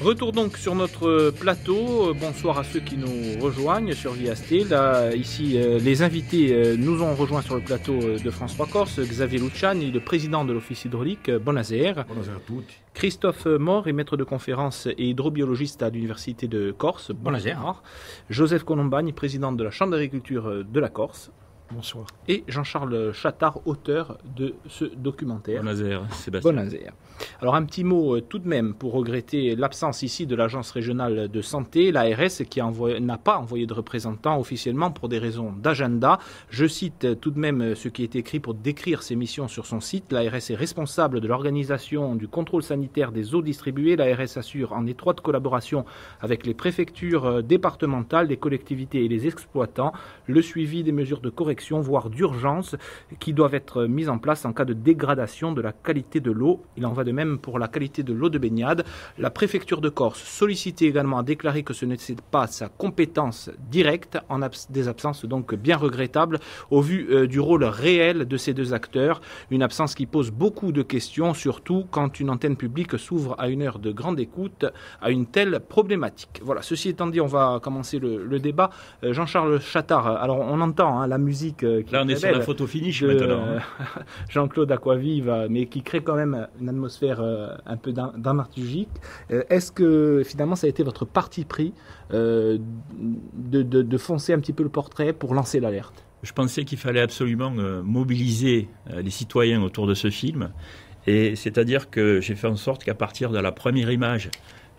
Retour donc sur notre plateau. Bonsoir à ceux qui nous rejoignent sur VST. Là, ici, les invités nous ont rejoints sur le plateau de France 3 Corse. Xavier Luciani, le président de l'Office hydraulique. Bonasera. Bonasera a tutti. Christophe Mort est maître de conférence et hydrobiologiste à l'Université de Corse. Bonasera. Joseph Colombagne, président de la Chambre d'agriculture de la Corse. Bonsoir. Et Jean-Charles Chattard, auteur de ce documentaire. Bonasera, Sébastien. Bonasera. Alors un petit mot tout de même pour regretter l'absence ici de l'Agence régionale de santé, l'ARS, qui n'a pas envoyé de représentant officiellement pour des raisons d'agenda. Je cite tout de même ce qui est écrit pour décrire ses missions sur son site. L'ARS est responsable de l'organisation du contrôle sanitaire des eaux distribuées. L'ARS assure en étroite collaboration avec les préfectures départementales, les collectivités et les exploitants le suivi des mesures de correction, voire d'urgence, qui doivent être mises en place en cas de dégradation de la qualité de l'eau. Il en va de même pour la qualité de l'eau de baignade. La préfecture de Corse, sollicitée également, a déclaré que ce n'était pas sa compétence directe, en des absences donc bien regrettables au vu du rôle réel de ces deux acteurs. Une absence qui pose beaucoup de questions, surtout quand une antenne publique s'ouvre à une heure de grande écoute à une telle problématique. Voilà, ceci étant dit, on va commencer le débat. Jean-Charles Chattard, alors on entend la musique qui là on est sur la photo finish maintenant. Jean-Claude Aquavive, mais qui crée quand même une atmosphère un peu dramaturgique. Est-ce que finalement ça a été votre parti pris de foncer un petit peu le portrait pour lancer l'alerte? Je pensais qu'il fallait absolument mobiliser les citoyens autour de ce film, et c'est-à-dire que j'ai fait en sorte qu'à partir de la première image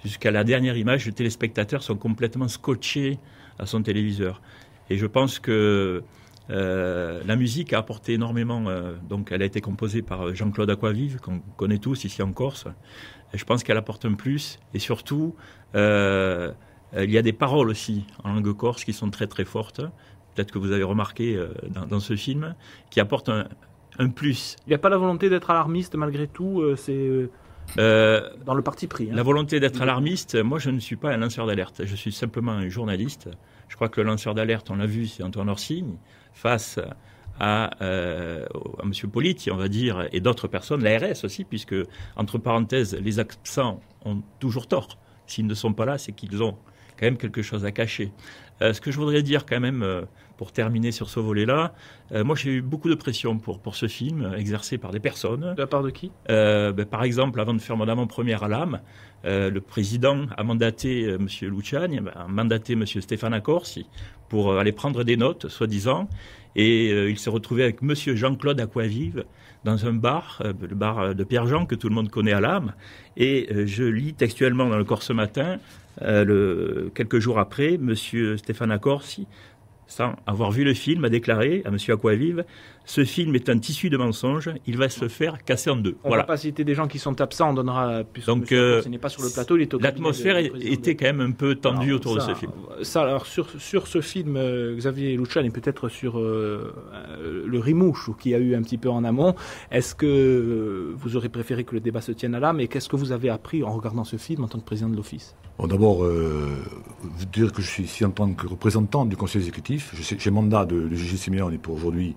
jusqu'à la dernière image, les téléspectateurs sont complètement scotchés à son téléviseur. Et je pense que la musique a apporté énormément. Donc, elle a été composée par Jean-Claude Aquavive, qu'on connaît tous ici en Corse. Et je pense qu'elle apporte un plus. Et surtout, il y a des paroles aussi en langue corse qui sont très très fortes. Peut-être que vous avez remarqué dans ce film, qui apportent un plus. Il n'y a pas la volonté d'être alarmiste malgré tout. C'est dans le parti pris. La volonté d'être alarmiste, moi je ne suis pas un lanceur d'alerte. Je suis simplement un journaliste. Je crois que le lanceur d'alerte, on l'a vu, c'est Antoine Orsigne, face à M. Politi, on va dire, et d'autres personnes, l'ARS aussi, puisque, entre parenthèses, les absents ont toujours tort. S'ils ne sont pas là, c'est qu'ils ont quand même quelque chose à cacher. Ce que je voudrais dire quand même, pour terminer sur ce volet-là, moi j'ai eu beaucoup de pression pour ce film, exercé par des personnes. De la part de qui? Par exemple, avant de faire mon avant-première à l'âme, le président a mandaté M. Luciani, a mandaté M. Stefano Corsi pour aller prendre des notes, soi-disant, et il s'est retrouvé avec M. Jean-Claude Aquavive dans un bar, le bar de Pierre-Jean, que tout le monde connaît à l'âme, et je lis textuellement dans le Corse Matin, quelques jours après, M. Stefano Corsi, sans avoir vu le film, a déclaré à M. Aquavive « Ce film est un tissu de mensonges, il va se faire casser en deux. » On ne va pas citer des gens qui sont absents, on donnera... Donc, ce n'est pas sur le plateau, l'atmosphère était quand même un peu tendue autour de ce film. Alors, sur ce film, Xavier Luciani, peut-être sur le Rimouche, qui a eu un petit peu en amont, est-ce que vous aurez préféré que le débat se tienne à là, mais qu'est-ce que vous avez appris en regardant ce film en tant que président de l'Office? Bon, d'abord, dire que je suis ici en tant que représentant du Conseil exécutif. J'ai mandat de Gigi Simeoni pour aujourd'hui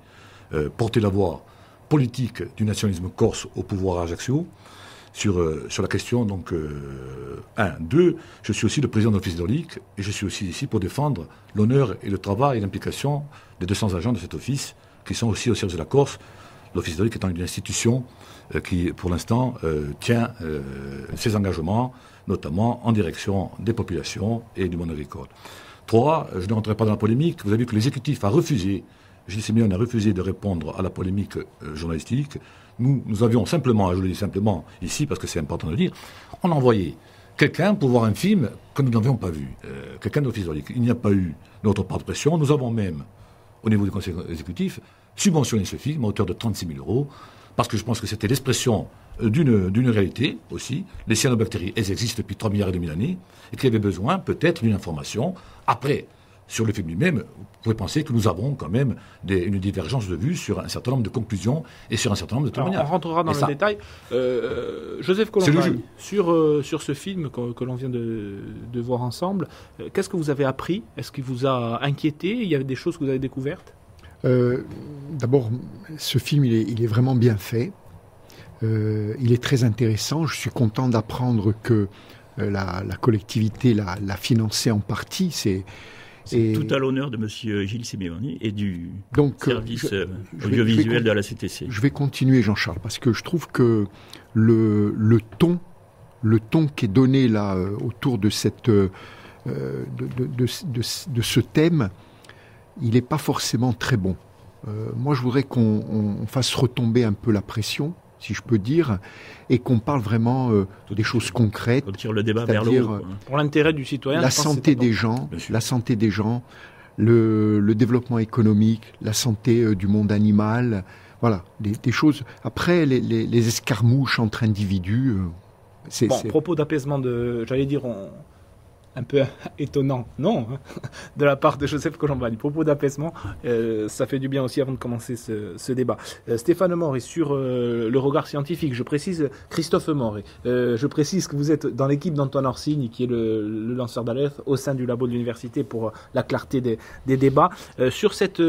porter la voix politique du nationalisme corse au pouvoir à Ajaccio sur la question, donc, 1. 2, je suis aussi le président de l'Office hydraulique et je suis aussi ici pour défendre l'honneur et le travail et l'implication des 200 agents de cet office qui sont aussi au service de la Corse. L'Office hydraulique étant une institution qui, pour l'instant, tient ses engagements, notamment en direction des populations et du monde agricole. 3, je ne rentrerai pas dans la polémique. Vous avez vu que l'exécutif a refusé, Gilles Simeoni a refusé de répondre à la polémique journalistique. Nous avions simplement, je le dis simplement ici parce que c'est important de le dire, on a envoyé quelqu'un pour voir un film que nous n'avions pas vu, quelqu'un de l'Office hydraulique. Il n'y a pas eu notre part de pression. Nous avons même, au niveau du Conseil exécutif, subventionné ce film à hauteur de 36 000 €, parce que je pense que c'était l'expression d'une réalité aussi. Les cyanobactéries, elles existent depuis 3,5 milliards d'années, et qu'il y avait besoin peut-être d'une information. Après, sur le film lui-même, vous pouvez penser que nous avons quand même une divergence de vues sur un certain nombre de conclusions et sur un certain nombre de témoignages. On rentrera dans le détail. Joseph Colombagne, sur ce film que l'on vient de voir ensemble, qu'est-ce que vous avez appris? Est-ce qu'il vous a inquiété? Il y avait des choses que vous avez découvertes? D'abord, ce film, il est vraiment bien fait. Il est très intéressant. Je suis content d'apprendre que la collectivité l'a financé en partie. C'est tout à l'honneur de M. Gilles Simeoni et du service audiovisuel de la CTC. Je vais continuer, Jean-Charles, parce que je trouve que le ton qui est donné là autour de cette de ce thème, il n'est pas forcément très bon. Moi, je voudrais qu'on fasse retomber un peu la pression, si je peux dire, et qu'on parle vraiment des choses concrètes. On tire le débat vers le haut. Pour l'intérêt du citoyen. La santé des gens, le développement économique, la santé du monde animal, voilà, des choses. Après, les escarmouches entre individus. Propos d'apaisement j'allais dire, un peu étonnant, non, de la part de Joseph Colombagne. Propos d'apaisement, ça fait du bien aussi avant de commencer ce débat. Stéphane Morey, sur le regard scientifique, je précise, Christophe Morey, je précise que vous êtes dans l'équipe d'Antoine Orsini, qui est le lanceur d'alerte au sein du labo de l'université pour la clarté des débats. Sur cette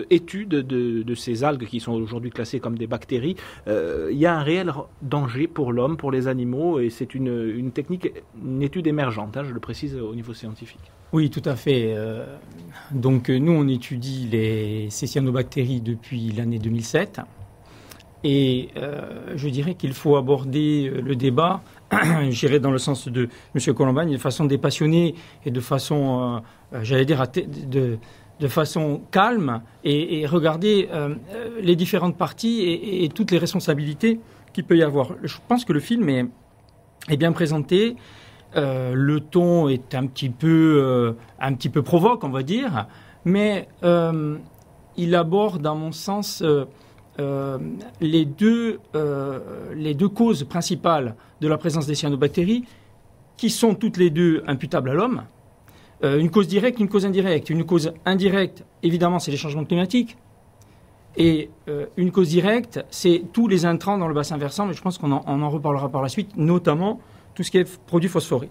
étude de ces algues qui sont aujourd'hui classées comme des bactéries, il y a un réel danger pour l'homme, pour les animaux, et c'est une technique, une étude émergente, je le précise au niveau scientifique. Oui, tout à fait. Donc nous, on étudie ces cyanobactéries depuis l'année 2007. Et je dirais qu'il faut aborder le débat, j'irai dans le sens de M. Colombagne, de façon dépassionnée et de façon, j'allais dire, de façon calme et regarder les différentes parties et toutes les responsabilités qu'il peut y avoir. Je pense que le film est bien présenté. Le ton est un petit peu provoque, on va dire, mais il aborde, à mon sens, les deux causes principales de la présence des cyanobactéries, qui sont toutes les deux imputables à l'homme. Une cause directe, une cause indirecte. Une cause indirecte, évidemment, c'est les changements climatiques. Et une cause directe, c'est tous les intrants dans le bassin versant, mais je pense qu'on en reparlera par la suite, notamment tout ce qui est produits phosphorés.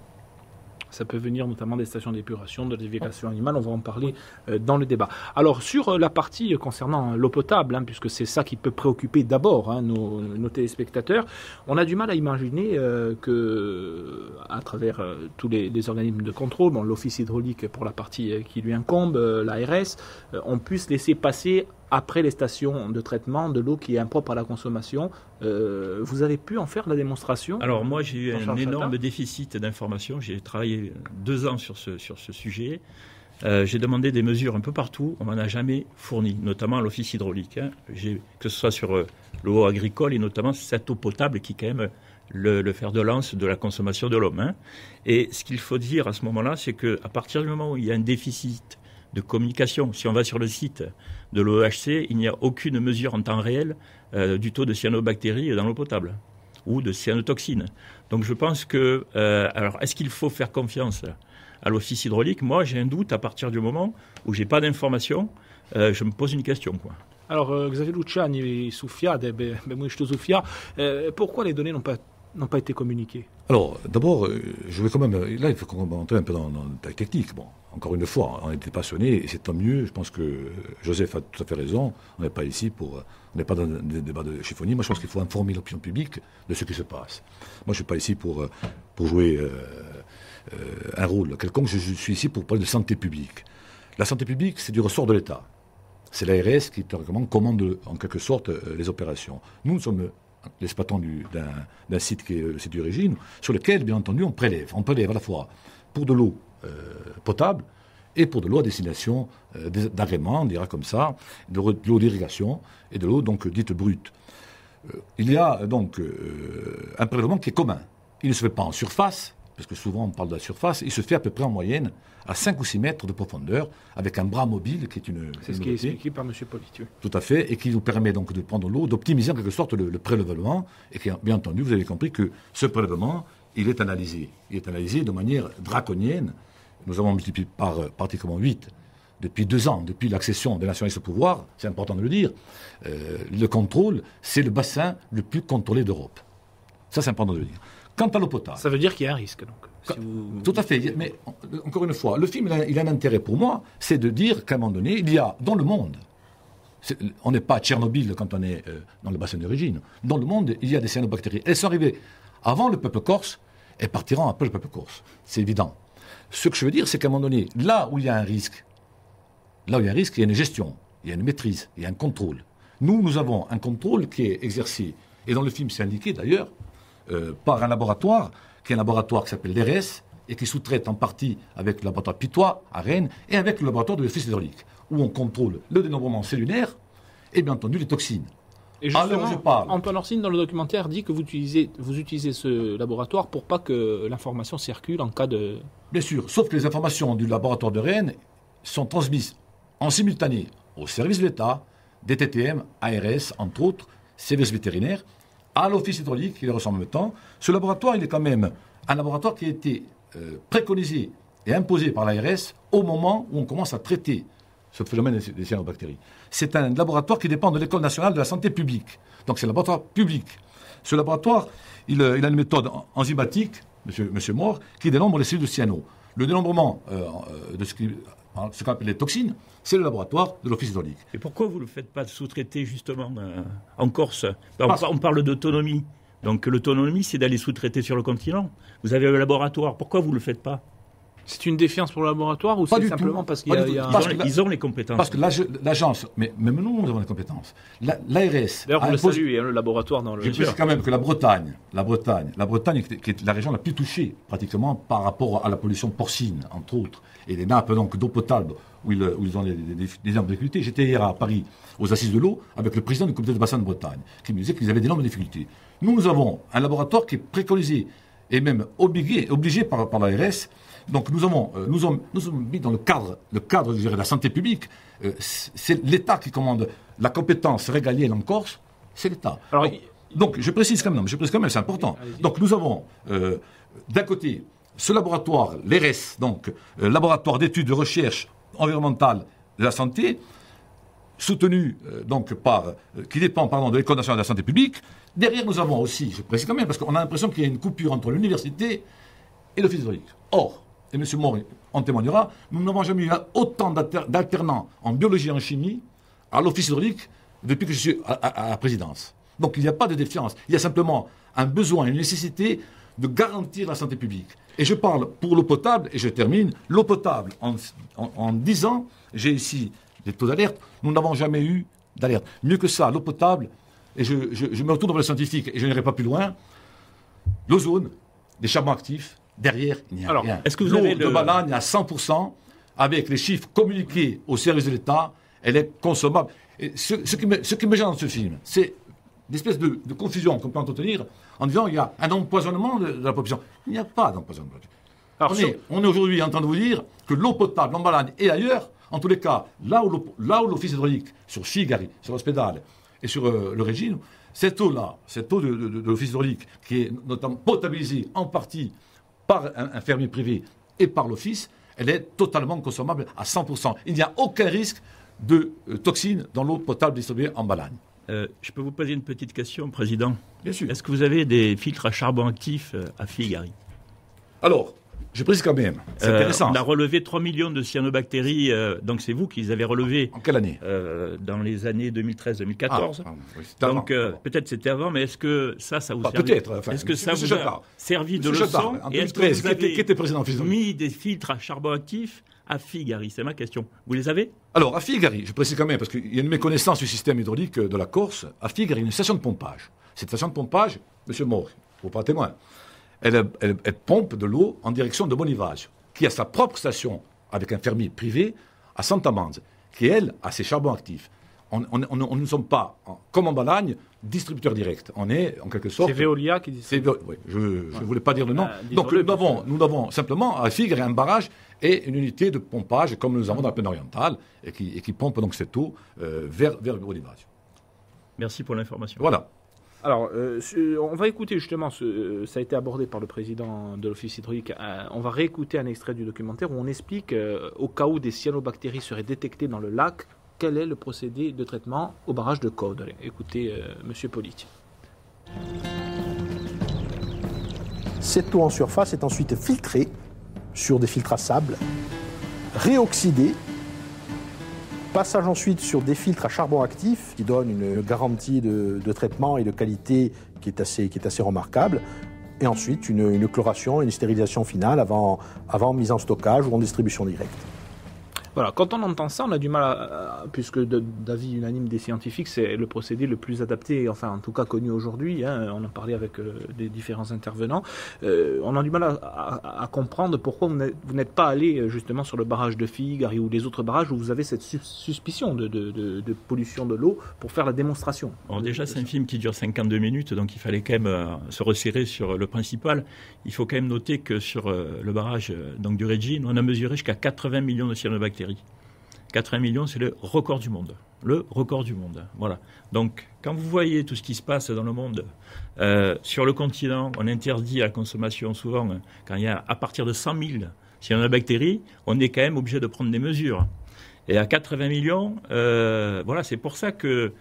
Ça peut venir notamment des stations d'épuration, de l'éducation animale, on va en parler dans le débat. Alors sur la partie concernant l'eau potable, puisque c'est ça qui peut préoccuper d'abord nos téléspectateurs, on a du mal à imaginer que à travers tous les organismes de contrôle, l'office hydraulique pour la partie qui lui incombe, l'ARS, on puisse laisser passer après les stations de traitement de l'eau qui est impropre à la consommation. Vous avez pu en faire la démonstration? Alors moi j'ai eu un énorme déficit d'informations. J'ai travaillé 2 ans sur ce sujet. J'ai demandé des mesures un peu partout. On m'en a jamais fourni, notamment à l'office hydraulique. Que ce soit sur l'eau agricole et notamment cette eau potable qui est quand même le fer de lance de la consommation de l'homme. Et ce qu'il faut dire à ce moment-là, c'est qu'à partir du moment où il y a un déficit de communication, si on va sur le site de l'OEHC, il n'y a aucune mesure en temps réel du taux de cyanobactéries dans l'eau potable ou de cyanotoxines. Donc je pense que... alors, est-ce qu'il faut faire confiance à l'office hydraulique? Moi, j'ai un doute à partir du moment où je n'ai pas d'informations. Je me pose une question, quoi. Alors, Xavier Luciani et Soufia, pourquoi les données n'ont pas été communiquées? Alors, d'abord, je vais quand même... Là, il faut qu'on rentre un peu dans le détail technique. Bon, encore une fois, on était passionnés et c'est tant mieux. Je pense que Joseph a tout à fait raison. On n'est pas ici pour... On n'est pas dans des débats de chiffonnier. Moi, je pense qu'il faut informer l'opinion publique de ce qui se passe. Moi, je ne suis pas ici pour jouer un rôle quelconque. Je suis ici pour parler de santé publique. La santé publique, c'est du ressort de l'État. C'est l'ARS qui commande en quelque sorte les opérations. Nous sommes l'exploitant d'un site qui est le site d'origine, sur lequel, bien entendu, on prélève. On prélève à la fois pour de l'eau potable et pour de l'eau à destination d'agrément, on dira comme ça, de l'eau d'irrigation et de l'eau donc dite brute. Il y a donc un prélèvement qui est commun. Il ne se fait pas en surface, parce que souvent on parle de la surface, il se fait à peu près en moyenne à 5 ou 6 mètres de profondeur, avec un bras mobile qui est une... C'est ce qui est expliqué par M. Polit. Tout à fait, et qui nous permet donc de prendre l'eau, d'optimiser en quelque sorte le prélèvement, et qui, bien entendu, vous avez compris que ce prélèvement, il est analysé. Il est analysé de manière draconienne. Nous avons multiplié par pratiquement 8 depuis 2 ans, depuis l'accession des nationalistes au pouvoir, c'est important de le dire. Le contrôle, c'est le bassin le plus contrôlé d'Europe. Ça, c'est important de le dire. Quant à l'eau potable... Ça veut dire qu'il y a un risque, donc. Tout à fait. Mais, encore une fois, le film, il a un intérêt pour moi, c'est de dire qu'à un moment donné, il y a, dans le monde, on n'est pas à Tchernobyl quand on est dans le bassin d'origine, dans le monde, il y a des cyanobactéries. Elles sont arrivées avant le peuple corse, elles partiront après le peuple corse. C'est évident. Ce que je veux dire, c'est qu'à un moment donné, là où il y a un risque, il y a une gestion, il y a une maîtrise, il y a un contrôle. Nous avons un contrôle qui est exercé, et dans le film c'est indiqué d'ailleurs, par un laboratoire, qui est un laboratoire qui s'appelle l'ERS, et qui sous-traite en partie avec le laboratoire Pitois à Rennes, et avec le laboratoire de l'Office hydraulique, où on contrôle le dénombrement cellulaire, et bien entendu les toxines. Et justement, Antoine Orsine, dans le documentaire, dit que vous utilisez ce laboratoire pour pas que l'information circule en cas de... Bien sûr, sauf que les informations du laboratoire de Rennes sont transmises en simultané au service de l'État, DTTM, ARS, entre autres, services vétérinaires, à l'Office hydraulique, qui les reçoit en même temps. Ce laboratoire, il est quand même un laboratoire qui a été préconisé et imposé par l'ARS au moment où on commence à traiter ce phénomène des cyanobactéries. C'est un laboratoire qui dépend de l'École nationale de la santé publique. Donc c'est un laboratoire public. Ce laboratoire, il a une méthode enzymatique, monsieur Moore, qui dénombre les cellules de cyano. Le dénombrement de ce qu'on appelle les toxines, c'est le laboratoire de l'Office hydraulique. Et pourquoi vous ne le faites pas sous-traiter justement en Corse? On parle d'autonomie. Donc l'autonomie, c'est d'aller sous-traiter sur le continent. Vous avez le laboratoire, pourquoi vous ne le faites pas? C'est une défiance pour le laboratoire ou c'est simplement parce qu'il y a... Ils ont les compétences. Parce que l'agence, mais même nous avons les compétences. L'ARS... D'ailleurs, vous le saluez, le laboratoire dans le... Je précise quand même que la Bretagne, qui est la région la plus touchée, pratiquement, par rapport à la pollution porcine, entre autres, et les nappes donc d'eau potable, où ils ont des énormes difficultés. J'étais hier à Paris, aux Assises de l'eau, avec le président du comité de bassin de Bretagne, qui me disait qu'ils avaient d'énormes difficultés. Nous avons un laboratoire qui est préconisé, et même obligé par l'ARS. Donc nous sommes mis dans le cadre je dirais, de la santé publique. C'est l'État qui commande la compétence régalienne en Corse, c'est l'État. Donc je précise quand même, c'est important. Donc nous avons d'un côté ce laboratoire, l'ERS, donc laboratoire d'études de recherche environnementale de la santé, soutenu qui dépend de l'École nationale de la santé publique. Derrière nous avons aussi, je précise quand même, parce qu'on a l'impression qu'il y a une coupure entre l'université et l'Office hydraulique. Or, et M. Moore en témoignera, nous n'avons jamais eu autant d'alternants en biologie et en chimie à l'Office hydraulique depuis que je suis à la présidence. Donc il n'y a pas de défiance, il y a simplement un besoin, une nécessité de garantir la santé publique. Et je parle pour l'eau potable, et je termine, l'eau potable, en 10 ans, j'ai ici des taux d'alerte, nous n'avons jamais eu d'alerte. Mieux que ça, l'eau potable, et je me retourne vers le scientifique, et je n'irai pas plus loin, l'ozone, des charbons actifs, derrière, il n'y a rien. Est-ce que vous l'eau avez de Balagne à 100%, avec les chiffres communiqués au service de l'État, elle est consommable. Et ce qui me gêne dans ce film, c'est l'espèce de confusion qu'on peut entretenir en disant qu'il y a un empoisonnement de la population. Il n'y a pas d'empoisonnement. On est aujourd'hui en train de vous dire que l'eau potable en Balagne et ailleurs, en tous les cas, là où l'Office hydraulique, sur Figari, sur l'Hospédale et sur le Régine, cette eau de l'Office hydraulique, qui est notamment potabilisée en partie par un fermier privé et par l'Office, elle est totalement consommable à 100%. Il n'y a aucun risque de toxines dans l'eau potable distribuée en Balagne. Je peux vous poser une petite question, Président? Bien sûr. Est-ce que vous avez des filtres à charbon actif à Figari? Alors, je précise quand même, c'est intéressant. On a relevé 3 millions de cyanobactéries, donc c'est vous qui les avez relevées. En quelle année? Dans les années 2013-2014. Oui, donc peut-être c'était avant, mais est-ce que ça vous servi? Peut-être. Est-ce que ça vous a servi de leçon? En Et est-ce que 2013, vous avez qui était président mis des filtres à charbon actif à Figari? C'est ma question. Vous les avez? Alors, à Figari, je précise quand même, parce qu'il y a une méconnaissance du système hydraulique de la Corse, à Figari, il y a une station de pompage. Cette station de pompage, M. Moore, il ne faut pas témoin, elle pompe de l'eau en direction de Bonivage, qui a sa propre station avec un fermier privé à Santa Manza, qui, elle, a ses charbons actifs. On ne sommes pas, comme en Balagne, distributeur direct. On est, en quelque sorte... C'est Veolia qui dit ça. Oui, je ne voulais pas dire le nom. Donc, nous avons simplement, à Figari, un barrage et une unité de pompage, comme nous avons dans la plaine orientale, et qui pompe donc cette eau vers Bonivage. Merci pour l'information. Voilà. Alors, on va écouter justement, ça a été abordé par le président de l'Office hydraulique, on va réécouter un extrait du documentaire où on explique, au cas où des cyanobactéries seraient détectées dans le lac, quel est le procédé de traitement au barrage de Caude. Allez, écoutez M. Politi. Cette eau en surface est ensuite filtrée sur des filtres à sable, réoxydée, passage ensuite sur des filtres à charbon actif qui donnent une garantie de traitement et de qualité qui est assez remarquable. et ensuite une chloration, une stérilisation finale avant mise en stockage ou en distribution directe. Voilà, quand on entend ça, on a du mal puisque d'avis unanime des scientifiques, c'est le procédé le plus adapté, enfin en tout cas connu aujourd'hui, hein, on en parlait avec des différents intervenants, on a du mal à comprendre pourquoi vous n'êtes pas allé justement sur le barrage de Figari ou les autres barrages où vous avez cette suspicion de pollution de l'eau pour faire la démonstration. Alors déjà, c'est un film qui dure 52 minutes, donc il fallait quand même se resserrer sur le principal. Il faut quand même noter que sur le barrage donc du Régine, on a mesuré jusqu'à 80 millions de cyanobactéries. 80 millions, c'est le record du monde. Le record du monde. Voilà. Donc, quand vous voyez tout ce qui se passe dans le monde, sur le continent, on interdit la consommation souvent, quand il y a à partir de 100 000 cyanobactéries, on est quand même obligé de prendre des mesures. Et à 80 millions, voilà, c'est pour ça que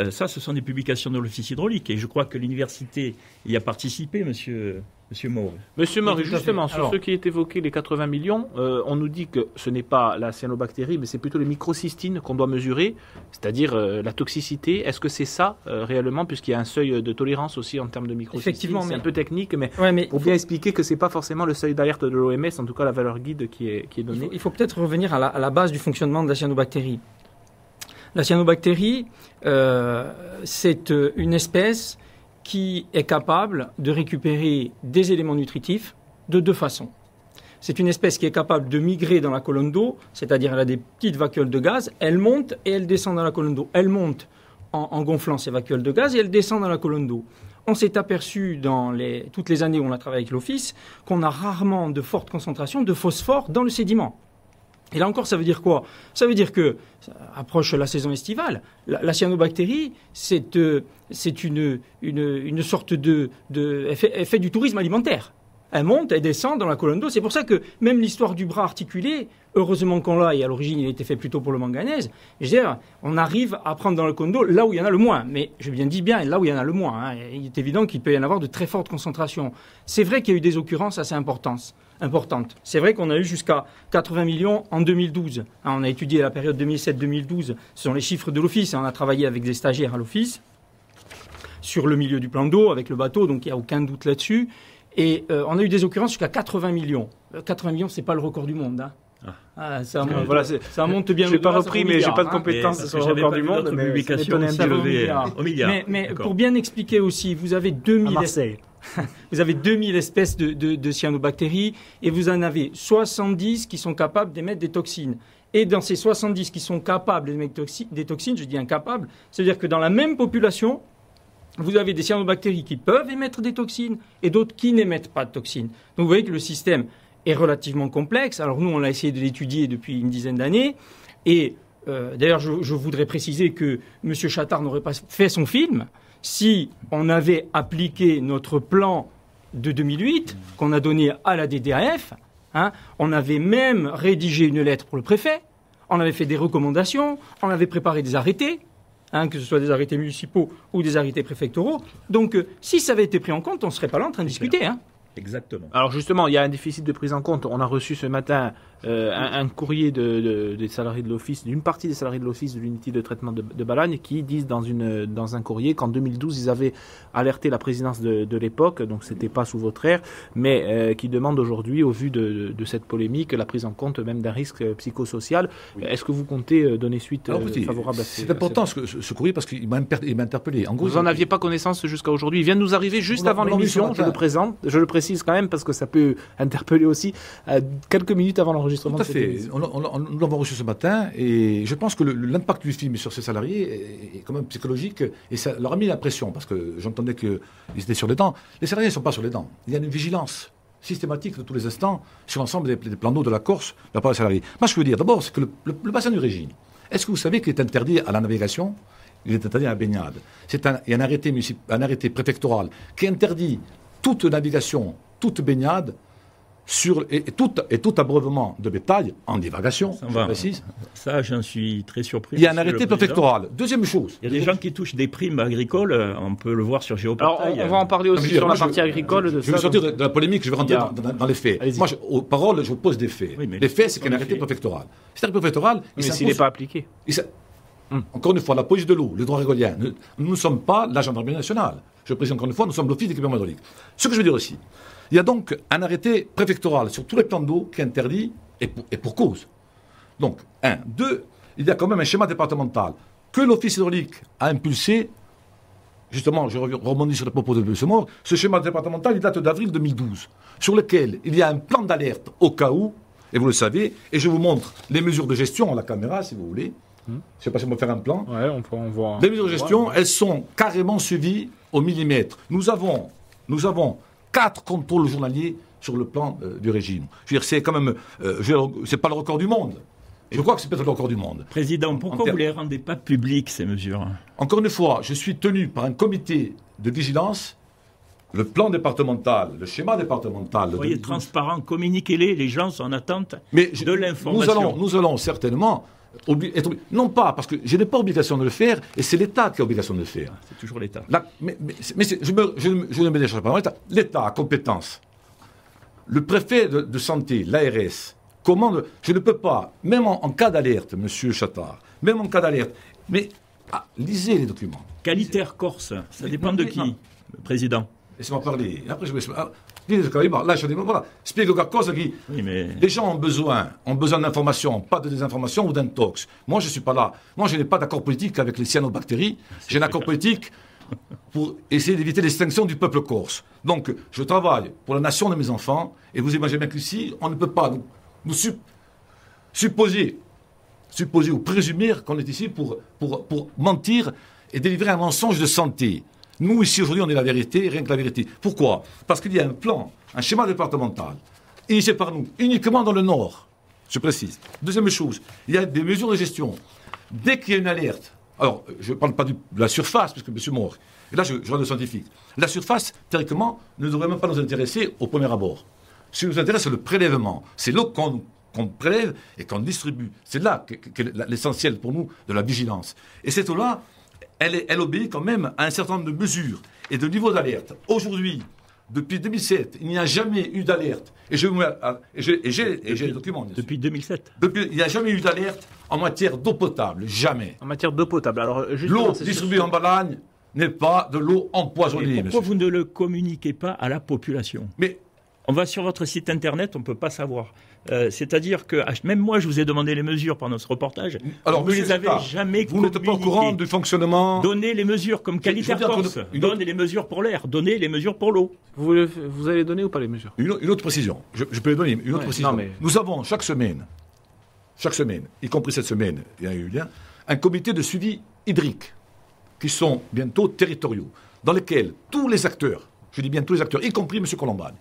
ça, ce sont des publications de l'Office hydraulique. Et je crois que l'université y a participé, Monsieur Maury. Monsieur Maury, justement, sur ce qui est évoqué, les 80 millions, on nous dit que ce n'est pas la cyanobactérie, mais c'est plutôt les microcystines qu'on doit mesurer, c'est-à-dire la toxicité. Est-ce que c'est ça, réellement, puisqu'il y a un seuil de tolérance aussi en termes de microcystines? Effectivement, c'est un peu technique, mais pour bien expliquer que ce n'est pas forcément le seuil d'alerte de l'OMS, en tout cas la valeur guide qui est donnée. Il faut peut-être revenir à la base du fonctionnement de la cyanobactérie. La cyanobactérie, c'est une espèce qui est capable de récupérer des éléments nutritifs de deux façons. C'est une espèce qui est capable de migrer dans la colonne d'eau, c'est-à-dire elle a des petites vacuoles de gaz, elle monte et elle descend dans la colonne d'eau. Elle monte en gonflant ses vacuoles de gaz et elle descend dans la colonne d'eau. On s'est aperçu dans toutes les années où on a travaillé avec l'Office qu'on a rarement de forte concentration de phosphore dans le sédiment. Et là encore, ça veut dire quoi? Ça veut dire que, approche la saison estivale, la cyanobactérie, c'est une sorte elle fait du tourisme alimentaire. Elle monte, elle descend dans la colonne d'eau. C'est pour ça que même l'histoire du bras articulé, heureusement qu'on l'a, et à l'origine il était fait plutôt pour le manganèse, je veux dire, on arrive à prendre dans la colonne d'eau là où il y en a le moins. Mais je dis bien là où il y en a le moins. Hein. Il est évident qu'il peut y en avoir de très fortes concentrations. C'est vrai qu'il y a eu des occurrences assez importantes. C'est vrai qu'on a eu jusqu'à 80 millions en 2012. On a étudié la période 2007-2012. Ce sont les chiffres de l'Office. On a travaillé avec des stagiaires à l'Office sur le milieu du plan d'eau avec le bateau, donc il n'y a aucun doute là-dessus. Et on a eu des occurrences jusqu'à 80 millions. 80 millions, ce n'est pas le record du monde. Hein. Ça monte bien. Je n'ai pas repris, mais je n'ai pas de compétences sur le record du monde. Mais publication au milliard. Mais pour bien expliquer aussi, vous avez 2000 espèces de cyanobactéries et vous en avez 70 qui sont capables d'émettre des toxines. Et dans ces 70 qui sont capables d'émettre des toxines, je dis incapables, c'est-à-dire que dans la même population, vous avez des cyanobactéries qui peuvent émettre des toxines et d'autres qui n'émettent pas de toxines. Donc vous voyez que le système est relativement complexe. Alors nous, on a essayé de l'étudier depuis une dizaine d'années. Et d'ailleurs, je voudrais préciser que M. Chattard n'aurait pas fait son film si on avait appliqué notre plan de 2008 qu'on a donné à la DDAF. Hein. On avait même rédigé une lettre pour le préfet. On avait fait des recommandations. On avait préparé des arrêtés. Que ce soit des arrêtés municipaux ou des arrêtés préfectoraux. Donc, si ça avait été pris en compte, on ne serait pas là en train de discuter. Hein. Exactement. Alors justement, il y a un déficit de prise en compte. On a reçu ce matin un courrier des salariés de l'Office, d'une partie des salariés de l'Office de l'unité de traitement de Balagne, qui disent dans un courrier qu'en 2012, ils avaient alerté la présidence de l'époque, donc c'était pas sous votre ère, mais qui demandent aujourd'hui, au vu de cette polémique, la prise en compte même d'un risque psychosocial. Oui. Est-ce que vous comptez donner suite favorable à C'est important ce courrier parce qu'il m'a interpellé. En gros, vous n'en aviez pas connaissance jusqu'à aujourd'hui. Il vient de nous arriver juste avant l'émission, je le précise quand même parce que ça peut interpeller aussi quelques minutes avant l'enregistrement. Tout à fait. Nous l'avons reçu ce matin et je pense que l'impact du film sur ces salariés est quand même psychologique et ça leur a mis la pression parce que j'entendais qu'ils étaient sur les dents. Les salariés ne sont pas sur les dents. Il y a une vigilance systématique de tous les instants sur l'ensemble des plans d'eau de la Corse de la part des salariés. Moi, je veux dire, d'abord, c'est que le bassin du Régine, est-ce que vous savez qu'il est interdit à la navigation? Il est interdit à la baignade. Il y a un arrêté préfectoral qui interdit toute navigation, toute baignade, et tout abreuvement de bétail en divagation, je précise. Ça, j'en suis très surpris. Il y a un arrêté préfectoral. Deuxième chose. Il y a des gens qui touchent des primes agricoles, on peut le voir sur Géoportail. Alors, on va en parler aussi sur la partie agricole. Je vais sortir de la polémique, je vais rentrer dans les faits. Moi, aux paroles, je pose des faits. Oui, les faits, c'est qu'un arrêté préfectoral. Cet arrêté préfectoral... Mais s'il n'est pas appliqué. Encore une fois, la police de l'eau, le droit régolien, nous ne sommes pas la gendarmerie nationale. Je précise encore une fois, nous sommes l'office d'équipement hydraulique. Ce que je veux dire aussi, il y a donc un arrêté préfectoral sur tous les plans d'eau qui interdit, et pour cause. Donc, 1. 2, il y a quand même un schéma départemental que l'office hydraulique a impulsé. Justement, je rebondis sur les propos de M. Maure. Ce schéma départemental, il date d'avril 2012, sur lequel il y a un plan d'alerte au cas où, et vous le savez, et je vous montre les mesures de gestion à la caméra, si vous voulez. Je ne sais pas si on peut faire un plan. Ouais, on voit. Les mesures de gestion, elles sont carrément suivies au millimètre. Nous avons 4 contrôles journaliers sur le plan du régime. Je veux dire, c'est quand même, c'est pas le record du monde. Et je crois que c'est peut-être le record du monde. Président, pourquoi vous ne les rendez pas publiques, ces mesures? Encore une fois, je suis tenu par un comité de vigilance, le plan départemental, le schéma départemental. Soyez transparent, communiquez-les, les gens sont en attente de l'information. Nous allons certainement... Non pas, parce que je n'ai pas obligation de le faire, et c'est l'État qui a obligation de le faire. C'est toujours l'État. Je ne me décharge pas. L'État a compétence. Le préfet de santé, l'ARS, commande. Je ne peux pas, même en cas d'alerte, monsieur Chattard, même en cas d'alerte, mais lisez les documents. Qualitaire Corse, ça dépend de qui, le président? Laissez-moi parler. Après, je vais... Là, je dis, voilà, spiego qualcosa qui... Oui, mais... Les gens ont besoin d'informations, pas de désinformation ou d'intox. Moi, je ne suis pas là. Moi, je n'ai pas d'accord politique avec les cyanobactéries. J'ai un accord politique pour essayer d'éviter l'extinction du peuple corse. Donc, je travaille pour la nation de mes enfants. Et vous imaginez bien qu'ici, on ne peut pas nous supposer ou présumer qu'on est ici pour mentir et délivrer un mensonge de santé. Nous, ici, aujourd'hui, on est la vérité, rien que la vérité. Pourquoi? Parce qu'il y a un plan, un schéma départemental, initié par nous, uniquement dans le Nord, je précise. Deuxième chose, il y a des mesures de gestion. Dès qu'il y a une alerte, alors, je ne parle pas de la surface, parce que M. Maure, et là, je rends le scientifique. La surface, théoriquement, ne devrait même pas nous intéresser au premier abord. Ce qui nous intéresse, c'est le prélèvement. C'est l'eau qu'on prélève et qu'on distribue. C'est là qu'est l'essentiel pour nous de la vigilance. Et cette eau-là, elle obéit quand même à un certain nombre de mesures et de niveaux d'alerte. Aujourd'hui, depuis 2007, il n'y a jamais eu d'alerte. Et j'ai les documents. Depuis 2007 il n'y a jamais eu d'alerte en matière d'eau potable. Jamais. En matière d'eau potable. Alors, l'eau distribuée en Balagne n'est pas de l'eau empoisonnée. Pourquoi vous ne le communiquez pas à la population? Mais on va sur votre site internet, on ne peut pas savoir. C'est-à-dire que même moi, je vous ai demandé les mesures pendant ce reportage. Alors, vous ne les avez jamais communiquées. Vous n'êtes pas au courant du fonctionnement. Donnez les mesures comme Qualitaire Corse. Donnez les mesures pour l'air. Donnez les mesures pour l'eau. Vous allez donner ou pas les mesures? Une autre précision. Je peux les donner. Une autre précision. Non, mais... Nous avons chaque semaine, y compris cette semaine, il y a eu lien, un comité de suivi hydrique qui sont bientôt territoriaux, dans lesquels tous les acteurs, je dis bien tous les acteurs, y compris M. Colombani,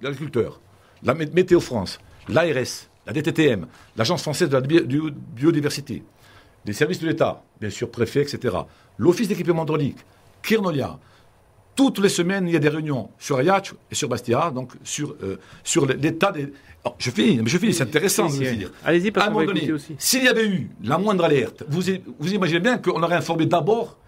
l'agriculteur, la Météo France, l'ARS, la DTTM, l'Agence française de la biodiversité, les services de l'État, bien sûr, préfet, etc., l'Office d'équipement hydraulique, Kirnolia, toutes les semaines, il y a des réunions sur Ajaccio et sur Bastia, donc sur l'état des... Alors, je finis, c'est intéressant de le dire. Allez-y, parce qu'on va écouter aussi. S'il y avait eu la moindre alerte, vous imaginez bien qu'on aurait informé d'abord.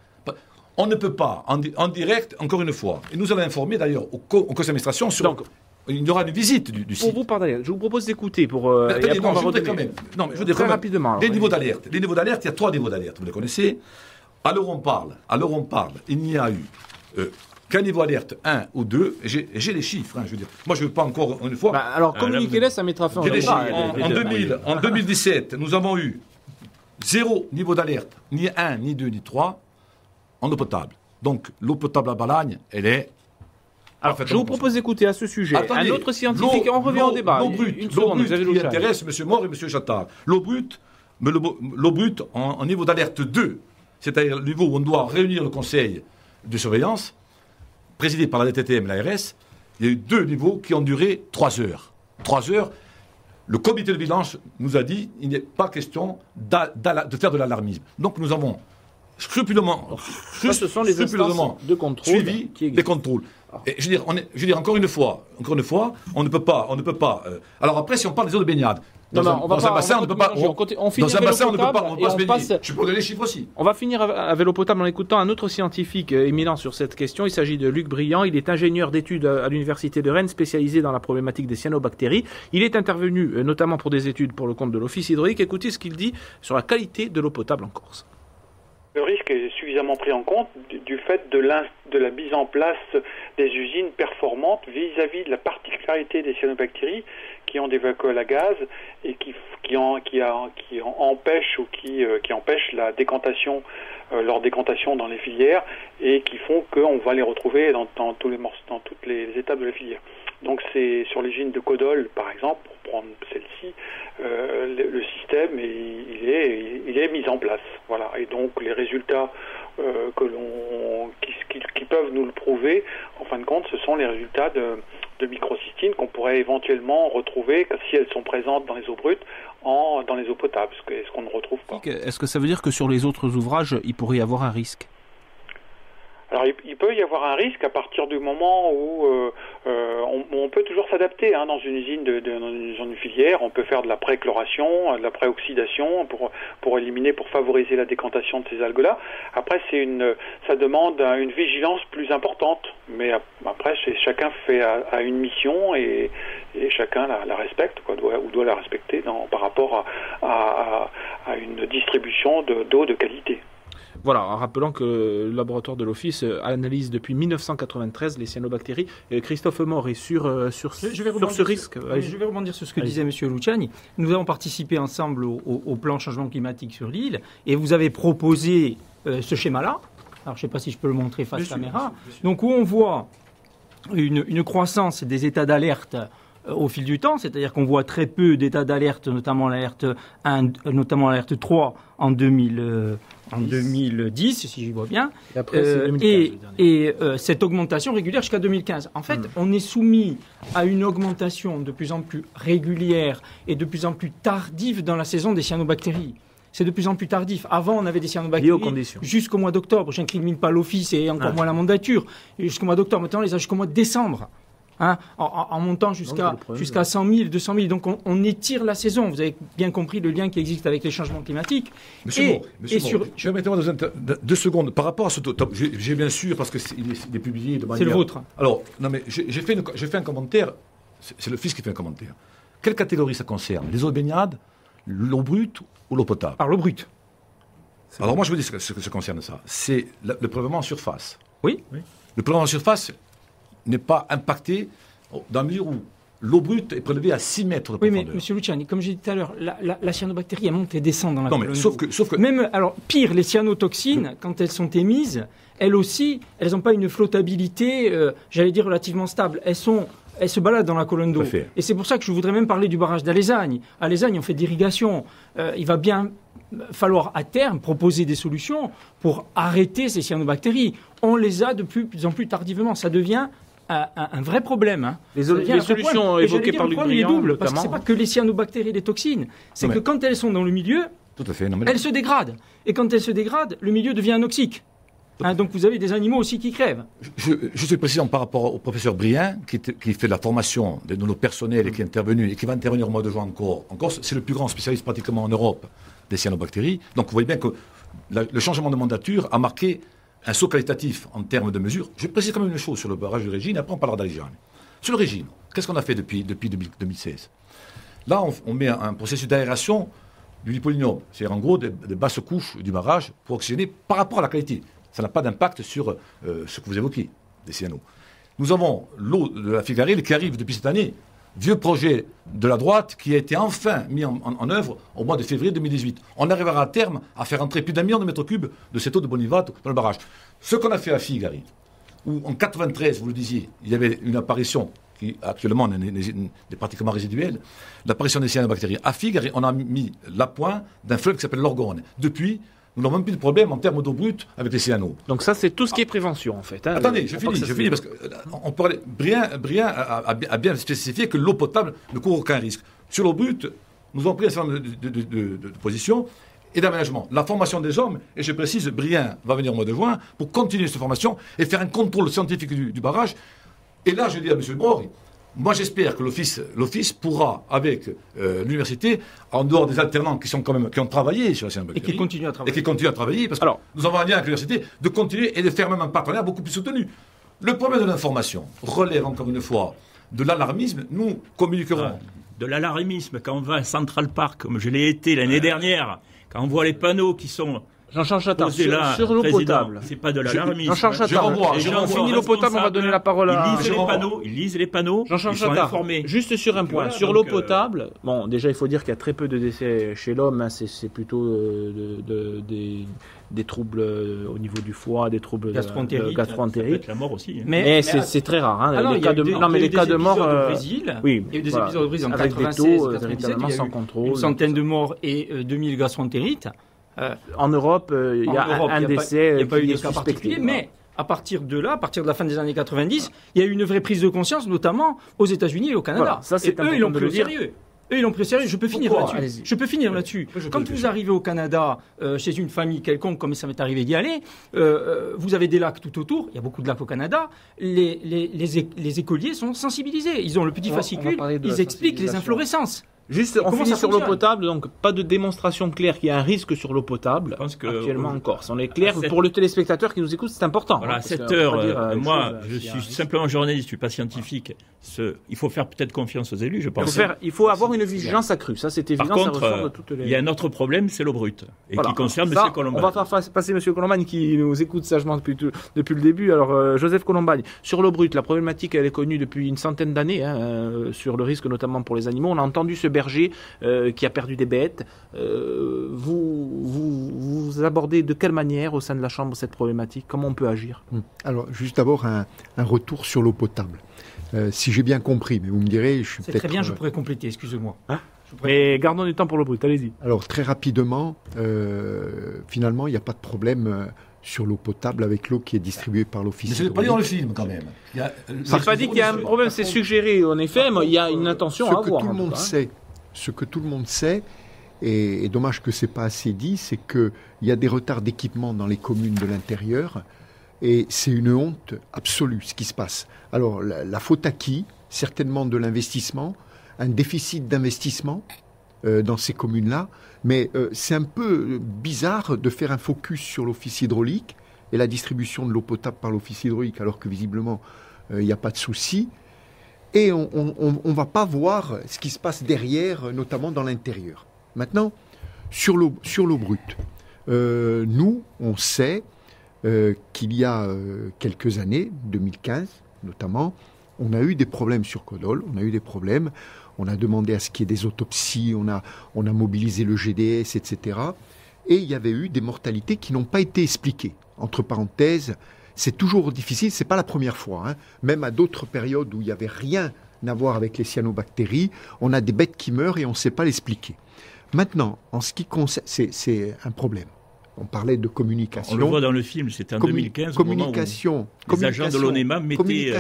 On ne peut pas, en direct, encore une fois. Et nous allons informer d'ailleurs au conseil d'administration sur... Donc, il y aura une visite du site. Pour vous parler, je vous propose d'écouter pour... je voudrais quand même... Non, je voudrais très rapidement. Les niveaux d'alerte. Les niveaux d'alerte, il y a 3 niveaux d'alerte, vous les connaissez. À l'heure où on parle, il n'y a eu qu'un niveau d'alerte 1 ou 2. Et j'ai les chiffres, je veux dire. Moi, je ne veux pas encore une fois... alors, communiquez-les, ça mettra fin au débat. En 2017, nous avons eu 0 niveau d'alerte, ni 1, ni 2, ni 3. En eau potable. Donc, l'eau potable à Balagne, elle est... Alors, je vous propose d'écouter à ce sujet un autre scientifique et on revient au débat. L'eau brute, qui intéresse M. Maure et M. Chattard. L'eau brute en niveau d'alerte 2, c'est-à-dire le niveau où on doit réunir le conseil de surveillance, présidé par la DTTM et l'ARS, il y a eu 2 niveaux qui ont duré 3 heures. 3 heures, le comité de vigilance nous a dit il n'est pas question de faire de l'alarmisme. Donc, nous avons... scrupuleusement ce sont les instances de contrôle suivi des contrôles. Et je veux dire encore une fois, on ne peut pas. Alors après, si on parle des eaux de baignade, Dans un bassin, on ne peut pas. On finit Dans un bassin, on ne peut pas. et on passe. Je peux donner les chiffres aussi. On va finir avec l'eau potable en écoutant un autre scientifique éminent sur cette question. Il s'agit de Luc Briand. Il est ingénieur d'études à l'université de Rennes, spécialisé dans la problématique des cyanobactéries. Il est intervenu notamment pour des études pour le compte de l'Office hydraulique. Écoutez ce qu'il dit sur la qualité de l'eau potable en Corse. Le risque est suffisamment pris en compte du fait de la mise en place des usines performantes vis-à-vis de la particularité des cyanobactéries qui ont des vacuoles à gaz et qui empêchent la décantation, leur décantation dans les filières et qui font qu'on va les retrouver dans toutes les étapes de la filière. Donc c'est sur l'usine de Codol, par exemple, pour prendre celle-ci, le système il est mis en place. Voilà. Et donc les résultats qui peuvent nous le prouver, en fin de compte, ce sont les résultats de microcystines qu'on pourrait éventuellement retrouver si elles sont présentes dans les eaux brutes dans les eaux potables, ce qu'on ne retrouve pas. Est-ce que ça veut dire que sur les autres ouvrages, il pourrait y avoir un risque ? Alors il peut y avoir un risque à partir du moment où on peut toujours s'adapter dans une usine dans une filière. On peut faire de la préchloration, de la préoxydation pour favoriser la décantation de ces algues-là. Après ça demande une vigilance plus importante. Mais après chacun fait à une mission et chacun la respecte ou doit la respecter par rapport à une distribution d'eau de qualité. Voilà, en rappelant que le laboratoire de l'Office analyse depuis 1993 les cyanobactéries. Christophe Mort est sur ce risque. Je vais rebondir sur ce que disait M. Luciani. Nous avons participé ensemble au plan changement climatique sur l'île et vous avez proposé ce schéma-là. Alors, je ne sais pas si je peux le montrer face caméra. Donc, où on voit une croissance des états d'alerte au fil du temps, c'est-à-dire qu'on voit très peu d'états d'alerte, notamment l'alerte 1, notamment l'alerte 3 en 2010, si j'y vois bien, et, après, c'est 2015, cette augmentation régulière jusqu'à 2015. En fait, on est soumis à une augmentation de plus en plus régulière et de plus en plus tardive dans la saison des cyanobactéries. C'est de plus en plus tardif. Avant, on avait des cyanobactéries jusqu'au mois d'octobre. Je n'incrimine pas l'Office et encore moins la mandature. Jusqu'au mois d'octobre. Maintenant, on les a jusqu'au mois de décembre. En montant jusqu'à 100 000, 200 000. Donc on étire la saison. Vous avez bien compris le lien qui existe avec les changements climatiques. Monsieur Moore, je vais mettre 2 secondes. Par rapport à ce top, j'ai bien sûr, parce qu'il est publié de manière... C'est le vôtre. Alors, non mais j'ai fait un commentaire, c'est le fils qui fait un commentaire. Quelle catégorie ça concerne ? Les eaux de baignade, l'eau brute ou l'eau potable ? Par l'eau brute. Alors moi je vous dis ce que ça concerne ça. C'est le prélèvement en surface. Oui. Le prélèvement en surface n'est pas impacté dans la mesure où l'eau brute est prélevée à 6 mètres de profondeur. Oui, mais M. Luciani, comme j'ai dit tout à l'heure, la cyanobactérie, elle monte et descend dans la colonne d'eau. Sauf que... Même, alors, pire, les cyanotoxines, quand elles sont émises, elles aussi, elles n'ont pas une flottabilité, j'allais dire, relativement stable. Elles se baladent dans la colonne d'eau. Et c'est pour ça que je voudrais même parler du barrage d'Alesagne. À Alesagne, on fait d'irrigation. Il va bien falloir, à terme, proposer des solutions pour arrêter ces cyanobactéries. On les a de plus en plus tardivement. Ça devient un vrai problème. Les solutions évoquées par Luc Briand, double, parce que c'est pas que les cyanobactéries et les toxines. C'est que quand elles sont dans le milieu, elles se dégradent. Et quand elles se dégradent, le milieu devient anoxique. Donc vous avez des animaux aussi qui crèvent. Je suis précisant par rapport au professeur Briand, qui fait la formation de nos personnels et qui est intervenu et qui va intervenir au mois de juin encore. En Corse, c'est le plus grand spécialiste pratiquement en Europe des cyanobactéries. Donc vous voyez bien que le changement de mandature a marqué un saut qualitatif en termes de mesures. Je précise quand même une chose sur le barrage de Régine, après on parlera d'Alesagne. Sur le Régine, qu'est-ce qu'on a fait depuis 2016 ? Là, on met un processus d'aération du lipolinum, c'est-à-dire en gros des basses couches du barrage pour oxygéner par rapport à la qualité. Ça n'a pas d'impact sur ce que vous évoquez, des cyanos. Nous avons l'eau de la Figarille qui arrive depuis cette année. Vieux projet de la droite qui a été enfin mis en œuvre au mois de février 2018. On arrivera à terme à faire entrer plus d'1 million de mètres cubes de cette eau de Bonivato dans le barrage. Ce qu'on a fait à Figari, où en 93, vous le disiez, il y avait une apparition qui actuellement est pratiquement résiduelle, l'apparition des cyanobactéries. À Figari, on a mis l'appoint d'un fleuve qui s'appelle l'Orgone. Depuis, nous n'avons même plus de problème en termes d'eau brute avec les cyanos. Donc ça, c'est tout ce qui est prévention, en fait. Attendez, je finis, parce qu'on parlait. Briand a bien spécifié que l'eau potable ne court aucun risque. Sur l'eau brute, nous avons pris un certain nombre de positions et d'aménagement. La formation des hommes, et je précise, Briand va venir au mois de juin pour continuer cette formation et faire un contrôle scientifique du barrage. Et là, je dis à M. Bror, Moi, j'espère que l'office pourra, avec l'université, en dehors des alternants qui ont travaillé sur la cyanobactérie, et qui continuent à travailler, parce que nous avons un lien avec l'université, de continuer et de faire même un partenariat beaucoup plus soutenu. Le problème de l'information relève encore une fois de l'alarmisme. Nous communiquerons. De l'alarmisme, quand on va à Central Park, comme je l'ai été l'année dernière, quand on voit les panneaux qui sont Jean-Charles Chattard, sur l'eau potable. C'est pas de l'alarmisme. Jean-Charles Chattard, on finit l'eau potable, on va donner la parole à... Ils lisent les panneaux, Jean-Charles ils sont Chattard, informés. juste sur un point, Voilà, sur l'eau potable, bon, déjà il faut dire qu'il y a très peu de décès chez l'homme, hein, c'est plutôt des troubles au niveau du foie, des troubles gastro-entériques. Ça peut être la mort aussi. Mais c'est très rare. Hein, les cas de mort au Brésil, oui, il y a eu des épisodes au Brésil en avec 96, des taux 97, véritablement sans contrôle. Une centaine de morts et 2000 gastro-entérites. En Europe, il y a un décès il n'y a pas eu qui de est cas suspecté. particulier, mais à partir de là, à partir de la fin des années 90, il y a eu une vraie prise de conscience, notamment aux États-Unis et au Canada. Voilà, ça, c'est eux, ils l'ont important de pris le au dire. sérieux. Eux, ils l'ont pris au sérieux. Je peux finir Pourquoi là-dessus. Je peux finir là-dessus. Quand vous arrivez au Canada, chez une famille quelconque, comme ça m'est arrivé d'y aller, vous avez des lacs tout autour. Il y a beaucoup de lacs au Canada. Les écoliers sont sensibilisés. Ils ont le petit fascicule. Ils expliquent les inflorescences. Juste, on finit sur l'eau potable, donc pas de démonstration claire qu'il y a un risque sur l'eau potable actuellement en Corse. On est clair, pour le téléspectateur qui nous écoute, c'est important. Voilà, à 7 heures, moi, je suis simplement journaliste, je ne suis pas scientifique. Il faut faire peut-être confiance aux élus, je pense. Il faut avoir une vigilance accrue, ça c'est évident. Par contre, il y a un autre problème, c'est l'eau brute, et qui concerne M. Colombagne. On va faire passer M. Colombagne qui nous écoute sagement depuis le début. Alors, Joseph Colombagne, sur l'eau brute, la problématique, elle est connue depuis une centaine d'années, sur le risque notamment pour les animaux. On a entendu ce berger qui a perdu des bêtes. Vous abordez de quelle manière au sein de la Chambre cette problématique? Comment on peut agir? Alors, juste d'abord un retour sur l'eau potable. Si j'ai bien compris, mais vous me direz, je suis peut-être... C'est très bien, je pourrais compléter, excusez-moi. Mais gardons du temps pour l'eau brute, allez-y. Alors, très rapidement, finalement, il n'y a pas de problème sur l'eau potable avec l'eau qui est distribuée par l'Office hydraulique. Mais ce n'est pas dit dans le film, quand même. C'est pas dit qu'il y a un problème, c'est suggéré, en effet, mais il y a une intention à avoir. Ce que tout le monde sait, et dommage que ce n'est pas assez dit, c'est qu'il y a des retards d'équipement dans les communes de l'intérieur, et c'est une honte absolue ce qui se passe. Alors, la faute à qui? Certainement de l'investissement, un déficit d'investissement dans ces communes-là, mais c'est un peu bizarre de faire un focus sur l'Office hydraulique et la distribution de l'eau potable par l'Office hydraulique, alors que visiblement, il n'y a pas de souci. Et on ne va pas voir ce qui se passe derrière, notamment dans l'intérieur. Maintenant, sur l'eau brute, nous, on sait qu'il y a quelques années, 2015 notamment, on a eu des problèmes sur Codol, on a demandé à ce qu'il y ait des autopsies, on a mobilisé le GDS, etc. Et il y avait eu des mortalités qui n'ont pas été expliquées. Entre parenthèses, c'est toujours difficile, c'est pas la première fois. Même à d'autres périodes où il n'y avait rien à voir avec les cyanobactéries, on a des bêtes qui meurent et on ne sait pas l'expliquer. Maintenant, en ce qui concerne, c'est un problème. On parlait de communication. On le voit dans le film, c'était en 2015, communication, les agents de l'ONEMA mettaient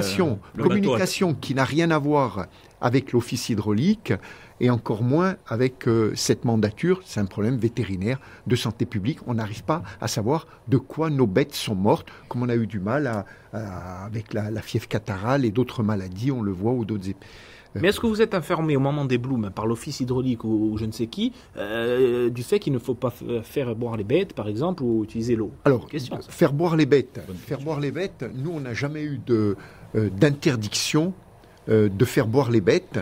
communication qui n'a rien à voir avec l'Office hydraulique et encore moins avec cette mandature. C'est un problème vétérinaire de santé publique. On n'arrive pas à savoir de quoi nos bêtes sont mortes, comme on a eu du mal avec la fièvre catarrhale et d'autres maladies, on le voit, ou d'autres... Mais est-ce que vous êtes informé au moment des blooms par l'Office hydraulique ou je ne sais qui du fait qu'il ne faut pas faire boire les bêtes, par exemple, ou utiliser l'eau? Alors, faire boire les bêtes, nous, on n'a jamais eu d'interdiction de faire boire les bêtes,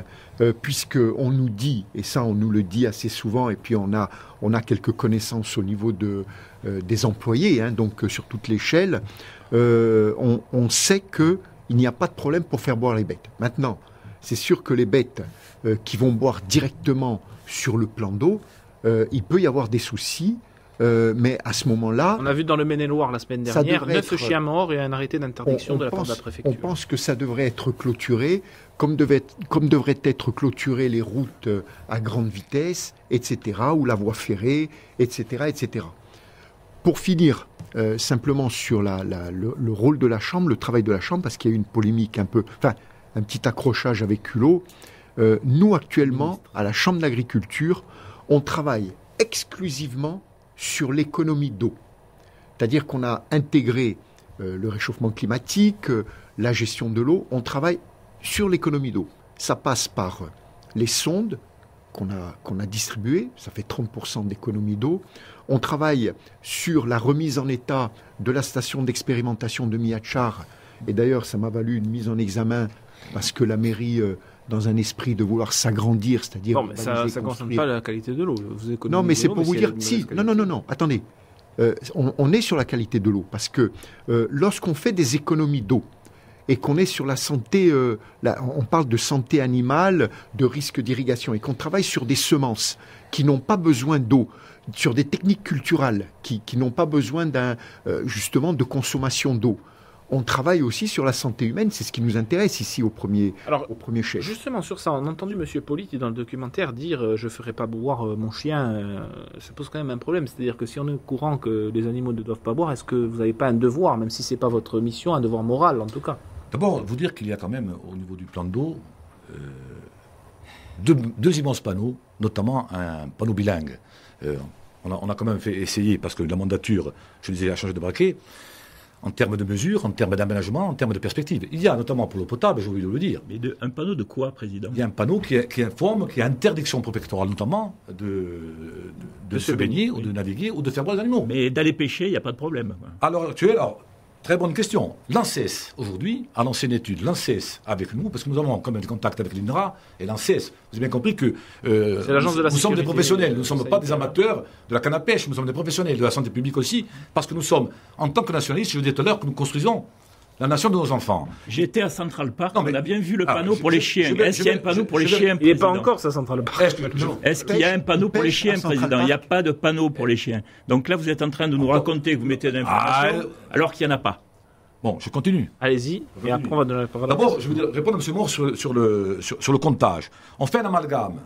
puisqu'on nous dit, et ça on nous le dit assez souvent, et puis on a quelques connaissances au niveau des employés, donc sur toute l'échelle, on sait qu'il n'y a pas de problème pour faire boire les bêtes. Maintenant, c'est sûr que les bêtes qui vont boire directement sur le plan d'eau, il peut y avoir des soucis, mais à ce moment-là... On a vu dans le Maine-et-Loire la semaine dernière 9 chiens morts et un arrêté d'interdiction de la part de la préfecture. On pense que ça devrait être clôturé, comme devraient être clôturées les routes à grande vitesse, etc., ou la voie ferrée, etc., etc. Pour finir, simplement sur le rôle de la Chambre, le travail de la Chambre, parce qu'il y a eu une polémique un petit accrochage avec Hulot. Nous, actuellement, à la Chambre d'agriculture, on travaille exclusivement sur l'économie d'eau. C'est-à-dire qu'on a intégré le réchauffement climatique, la gestion de l'eau, on travaille sur l'économie d'eau. ça passe par les sondes qu'on a distribuées, ça fait 30% d'économie d'eau. On travaille sur la remise en état de la station d'expérimentation de Miachar. Et d'ailleurs, ça m'a valu une mise en examen parce que la mairie, dans un esprit de vouloir s'agrandir, c'est-à-dire... Non, mais ça ne concerne pas la qualité de l'eau. Non, mais c'est pour vous dire... Si, non, attendez. On est sur la qualité de l'eau parce que lorsqu'on fait des économies d'eau et qu'on est sur la santé, on parle de santé animale, de risque d'irrigation, et qu'on travaille sur des semences qui n'ont pas besoin d'eau, sur des techniques culturales qui n'ont pas besoin justement de consommation d'eau. On travaille aussi sur la santé humaine, c'est ce qui nous intéresse ici au premier chef. Justement sur ça, on a entendu M. Politi dans le documentaire dire je ne ferai pas boire mon chien. Ça pose quand même un problème, c'est-à-dire que si on est au courant que les animaux ne doivent pas boire, est-ce que vous n'avez pas un devoir, même si ce n'est pas votre mission, un devoir moral en tout cas? D'abord, vous dire qu'il y a quand même au niveau du plan d'eau deux immenses panneaux, notamment un panneau bilingue. On a quand même essayé, parce que la mandature, je disais, a changé de braquet, en termes de mesures, en termes d'aménagement, en termes de perspectives. Il y a notamment pour l'eau potable, j'ai oublié de le dire. Mais un panneau de quoi, Président? Il y a un panneau qui informe qu'il y a interdiction préfectorale, notamment, de se baigner, ou de naviguer, ou de faire boire les animaux. Mais d'aller pêcher, il n'y a pas de problème. À l'heure actuelle, très bonne question. L'ANSES, aujourd'hui, a lancé une étude. L'ANSES, avec nous, parce que nous avons quand même des contacts avec l'INRA et l'ANSES. Vous avez bien compris que nous sommes des professionnels. Nous ne sommes pas des amateurs de la canne à pêche. Nous sommes des professionnels de la santé publique aussi, parce que nous sommes, en tant que nationalistes, je vous disais tout à l'heure, que nous construisons la nation de nos enfants. J'étais à Central Park, on a bien vu le panneau pour les chiens. Est-ce qu'il y a un panneau pour les chiens, Il n'est pas encore, ça, Central Park. Est-ce qu'il y a un panneau pour les chiens, Président? Il n'y a pas de panneau pour les chiens. Donc là, vous êtes en train de nous raconter que vous mettez d'informations, alors qu'il n'y en a pas. Bon, je continue. Allez-y, et après on va donner la parole. D'abord, je veux répondre à M. Moore sur le comptage. On fait un amalgame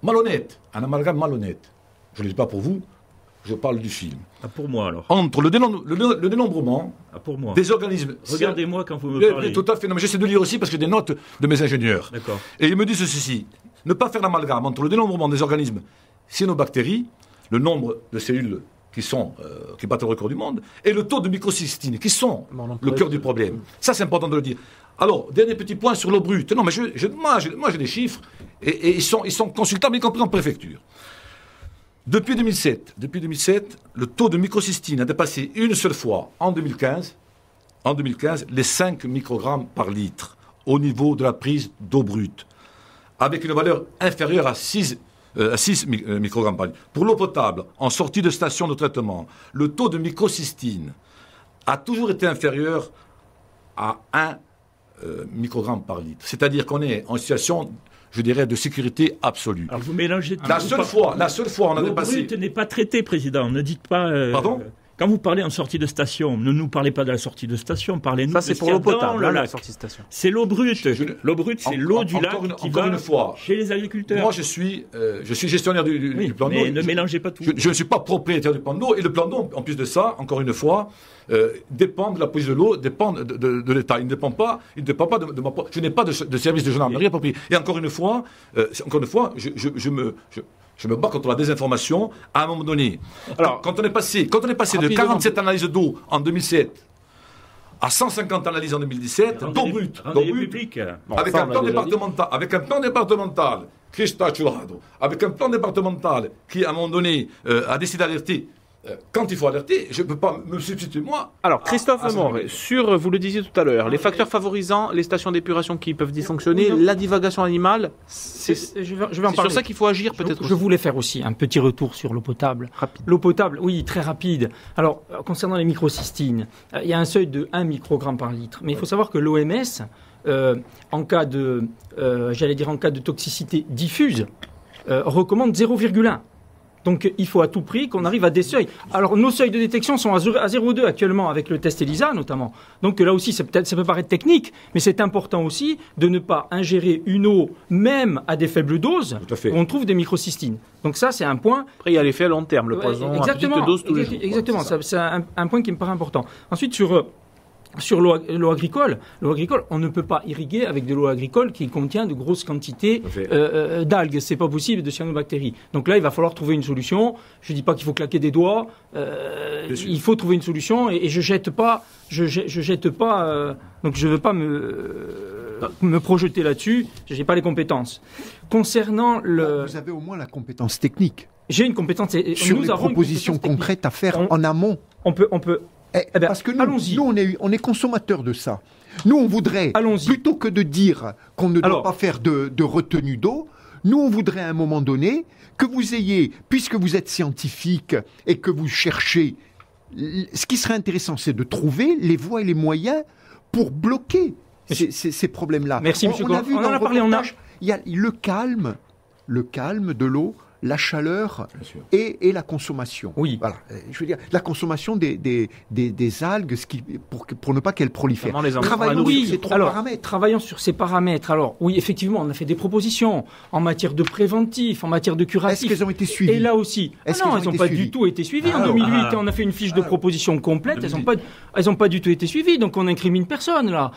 malhonnête. Un amalgame malhonnête. Je ne le dis pas pour vous, je parle du film. Ah, pour moi, alors. Entre le dénombrement pour moi. des organismes... Regardez-moi quand vous me parlez. Tout à fait. Non, mais j'essaie de lire aussi parce que j'ai des notes de mes ingénieurs. D'accord. Et ils me disent ceci. Ne pas faire l'amalgame entre le dénombrement des organismes cyanobactéries, le nombre de cellules qui battent le record du monde, et le taux de microcystine, qui sont le cœur du problème. Ça, c'est important de le dire. Alors, dernier petit point sur l'eau brute. Non, mais moi, j'ai des chiffres, et ils sont consultables, y compris en préfecture. Depuis 2007, le taux de microcystine a dépassé une seule fois, en 2015, les 5 microgrammes par litre, au niveau de la prise d'eau brute, avec une valeur inférieure à 6 microgrammes par litre. Pour l'eau potable, en sortie de station de traitement, le taux de microcystine a toujours été inférieur à 1 microgramme par litre. C'est-à-dire qu'on est en situation, je dirais, de sécurité absolue. Alors vous mélangez tout. La seule fois, on a dépassé... L'eau brute n'est pas traitée, Président. Ne dites pas... Pardon ? Quand vous parlez en sortie de station, ne nous parlez pas de la sortie de station, parlez-nous de ce qu'il y a. Ça, c'est pour l'eau potable, la sortie de station. C'est l'eau brute. L'eau brute, c'est l'eau du lac qui va chez les agriculteurs. Moi, je suis gestionnaire du plan d'eau. Mais ne mélangez pas tout. Je ne suis pas propriétaire du plan d'eau. Et le plan d'eau, en plus de ça, encore une fois, dépend de la police de l'eau, dépend de l'État. Il ne dépend pas de ma... Je n'ai pas de service de gendarmerie approprié. Et encore une fois, je me bats contre la désinformation à un moment donné. Alors, quand on est passé de 47 analyses d'eau en 2007 à 150 analyses en 2017, d'eau brute, avec un plan départemental, avec un plan départemental qui, à un moment donné, a décidé d'alerter. Quand il faut alerter, je ne peux pas me substituer moi. Alors, Christophe Moore, vous le disiez tout à l'heure, les facteurs favorisant les stations d'épuration qui peuvent dysfonctionner, la divagation animale, je vais en parler. C'est sur ça qu'il faut agir peut-être. Je voulais faire aussi un petit retour sur l'eau potable. Rapide. L'eau potable, oui, très rapide. Alors, concernant les microcystines, il y a un seuil de 1 microgramme par litre. Mais il faut savoir que l'OMS, en cas de toxicité diffuse, recommande 0,1. Donc il faut à tout prix qu'on arrive à des seuils. Alors nos seuils de détection sont à 0,2 actuellement avec le test ELISA notamment. Donc là aussi ça peut paraître technique, mais c'est important aussi de ne pas ingérer une eau même à des faibles doses où on trouve des microcystines. Donc ça c'est un point. Après il y a l'effet à long terme, le poison à petite dose tous les jours. Exactement, c'est un point qui me paraît important. Ensuite sur l'eau agricole, on ne peut pas irriguer avec de l'eau agricole qui contient de grosses quantités d'algues. C'est pas possible, de cyanobactéries. Donc là, il va falloir trouver une solution. Je dis pas qu'il faut claquer des doigts. Il faut trouver une solution et je jette pas. Donc je veux pas me projeter là-dessus. J'ai pas les compétences. Concernant le, Vous avez au moins la compétence technique. j'ai une compétence. Sur nous les avons une propositions compétence technique. concrètes à faire On- en amont. On peut. Eh, Eh ben, parce que allons-y. nous on est consommateurs de ça. Nous, on voudrait, Allons-y. plutôt que de dire qu'on ne doit Alors. pas faire de retenue d'eau, nous, on voudrait à un moment donné que vous ayez, puisque vous êtes scientifique et que vous cherchez, ce qui serait intéressant, c'est de trouver les voies et les moyens pour bloquer ces problèmes-là. Merci, monsieur On a Gordon. vu On dans en a le parlé, reportage, il y a le calme de l'eau, la chaleur Bien sûr. et la consommation. Oui. Voilà. Je veux dire, la consommation des algues, pour ne pas qu'elles prolifèrent. Notamment les enfants. Travaillons Oui, sur ces trois alors, paramètres. travaillons sur ces paramètres. Alors, oui, effectivement, on a fait des propositions en matière de préventif, en matière de Est-ce curatif. qu'elles ont été suivies? Et là aussi, Est-ce non, qu'elles ont elles n'ont été pas suivies? du tout été suivies. En Alors, 2008, on a fait une fiche de proposition complète. Elles n'ont pas du tout été suivies. Donc, on incrimine personne là,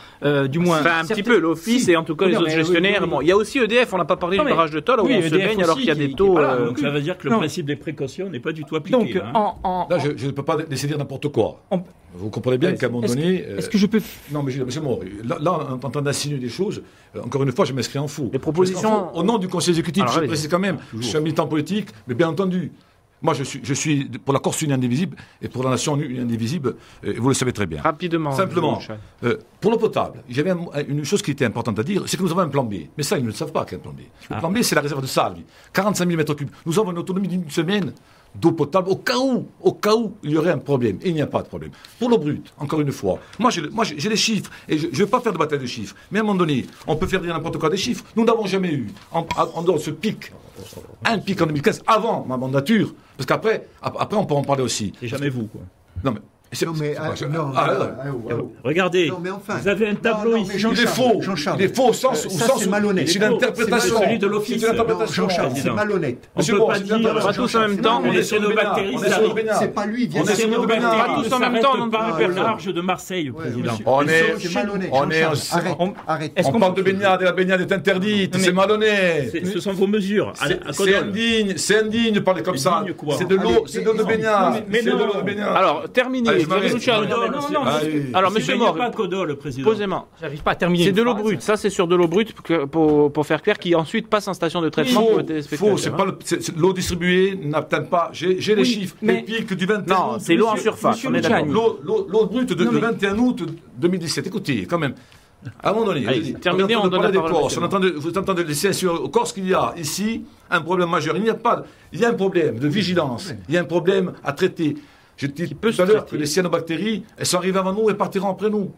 du moins. Enfin, un petit Certaines- peu, l'Office Si. et en tout cas les Non, autres mais gestionnaires. oui, oui. Bon, il y a aussi EDF, on n'a pas parlé Non, du mais- barrage de Toll, où oui, on se EDF baigne alors aussi, qu'il y a des qui est taux. pas là. Donc ça veut dire que le Non. principe des précautions n'est pas du tout appliqué. Donc, hein. Là, je ne peux pas laisser dire n'importe quoi. On- Vous comprenez bien qu'à un moment Est-ce donné... que- est-ce que je peux. Non, mais monsieur Moore, là, on est en train d'insinuer des choses. Encore une fois, je m'inscris en faux. Les propositions- Je m'inscris en faux. Au nom du Conseil exécutif, Alors, je allez-y. précise quand même, je suis un militant politique, mais bien entendu, moi, je suis pour la Corse unie indivisible et pour la nation unie indivisible, et vous le savez très bien. Rapidement. Simplement, Michel. pour l'eau potable, j'avais une chose qui était importante à dire, c'est que nous avons un plan B. Mais ça, ils ne le savent pas quel plan B. Le plan B, c'est la réserve de Salvi. 45 000 mètres cubes. Nous avons une autonomie d'une semaine d'eau potable au cas où il y aurait un problème. Et il n'y a pas de problème. Pour l'eau brute, encore une fois, moi j'ai les chiffres, et je ne vais pas faire de bataille de chiffres, mais à un moment donné, on peut faire dire n'importe quoi des chiffres. Nous n'avons jamais eu, en dehors de ce pic, un pic en 2015, avant ma mandature, parce qu'après on peut en parler aussi. C'est jamais vous, quoi. Non, mais... Non, mais, Regardez, Non, mais enfin. vous avez un tableau Non, mais ici. Il est faux. Jean-Charles. Il est faux au sens Ça, c'est malhonnête. C'est une interprétation. C'est celui de l'Office. C'est une Non, interprétation. Jean-Charles, c'est Président. malhonnête. On Monsieur peut Moore, pas c'est dire, une On va interprétation. tous en même temps. On est sur le cyanobactéries, Bénin. On est sur le Bénin. C'est pas lui, bien Les sûr. cyanobactéries Pas tous ne en même s'arrêtent temps, non, pas plus au personne. large de Marseille, président. On est- C'est malhonnête. on est Jean-Charles. Arrête. Est-ce On qu'on parle peut- de baignade et la baignade est interdite. C'est malhonnête. Ce sont vos mesures. À C'est Codol. indigne. C'est indigne de parler comme ça. Indigne quoi? C'est de l'eau. C'est de l'eau de baignade. mais C'est de non. l'eau de baignade. Alors, terminé. Allez, je Xavier m'arrête. Luciano. Codol, non, c'est- non, Allez. Alors, c'est monsieur baigne Moore, pas Codol, le président. posément. J'arrive pas à terminer. C'est une de l'eau phrase. brute, ça c'est sur de l'eau brute pour faire clair, qui ensuite passe en station de traitement pour le téléspectateur. Faux, c'est pas l'eau distribuée n'atteint pas. J'ai les Oui, chiffres. mais- Les pics du 21 Non, août. c'est l'eau en Monsieur- surface, monsieur on est d'accord. Luciani. L'eau brute de Non, mais- 21 août 2017. Écoutez, quand même. À un moment donné, Allez, je dis, terminé, on est en on train de donne parler la des parole à Corses, monsieur vous êtes en train de laisser assurer aux Corses qu'il y a ici un problème majeur. Il y a un problème de vigilance. Il y a un problème à traiter. Je dis peut tout se à l'heure traiter. que les cyanobactéries, elles sont arrivées avant nous et partiront après nous.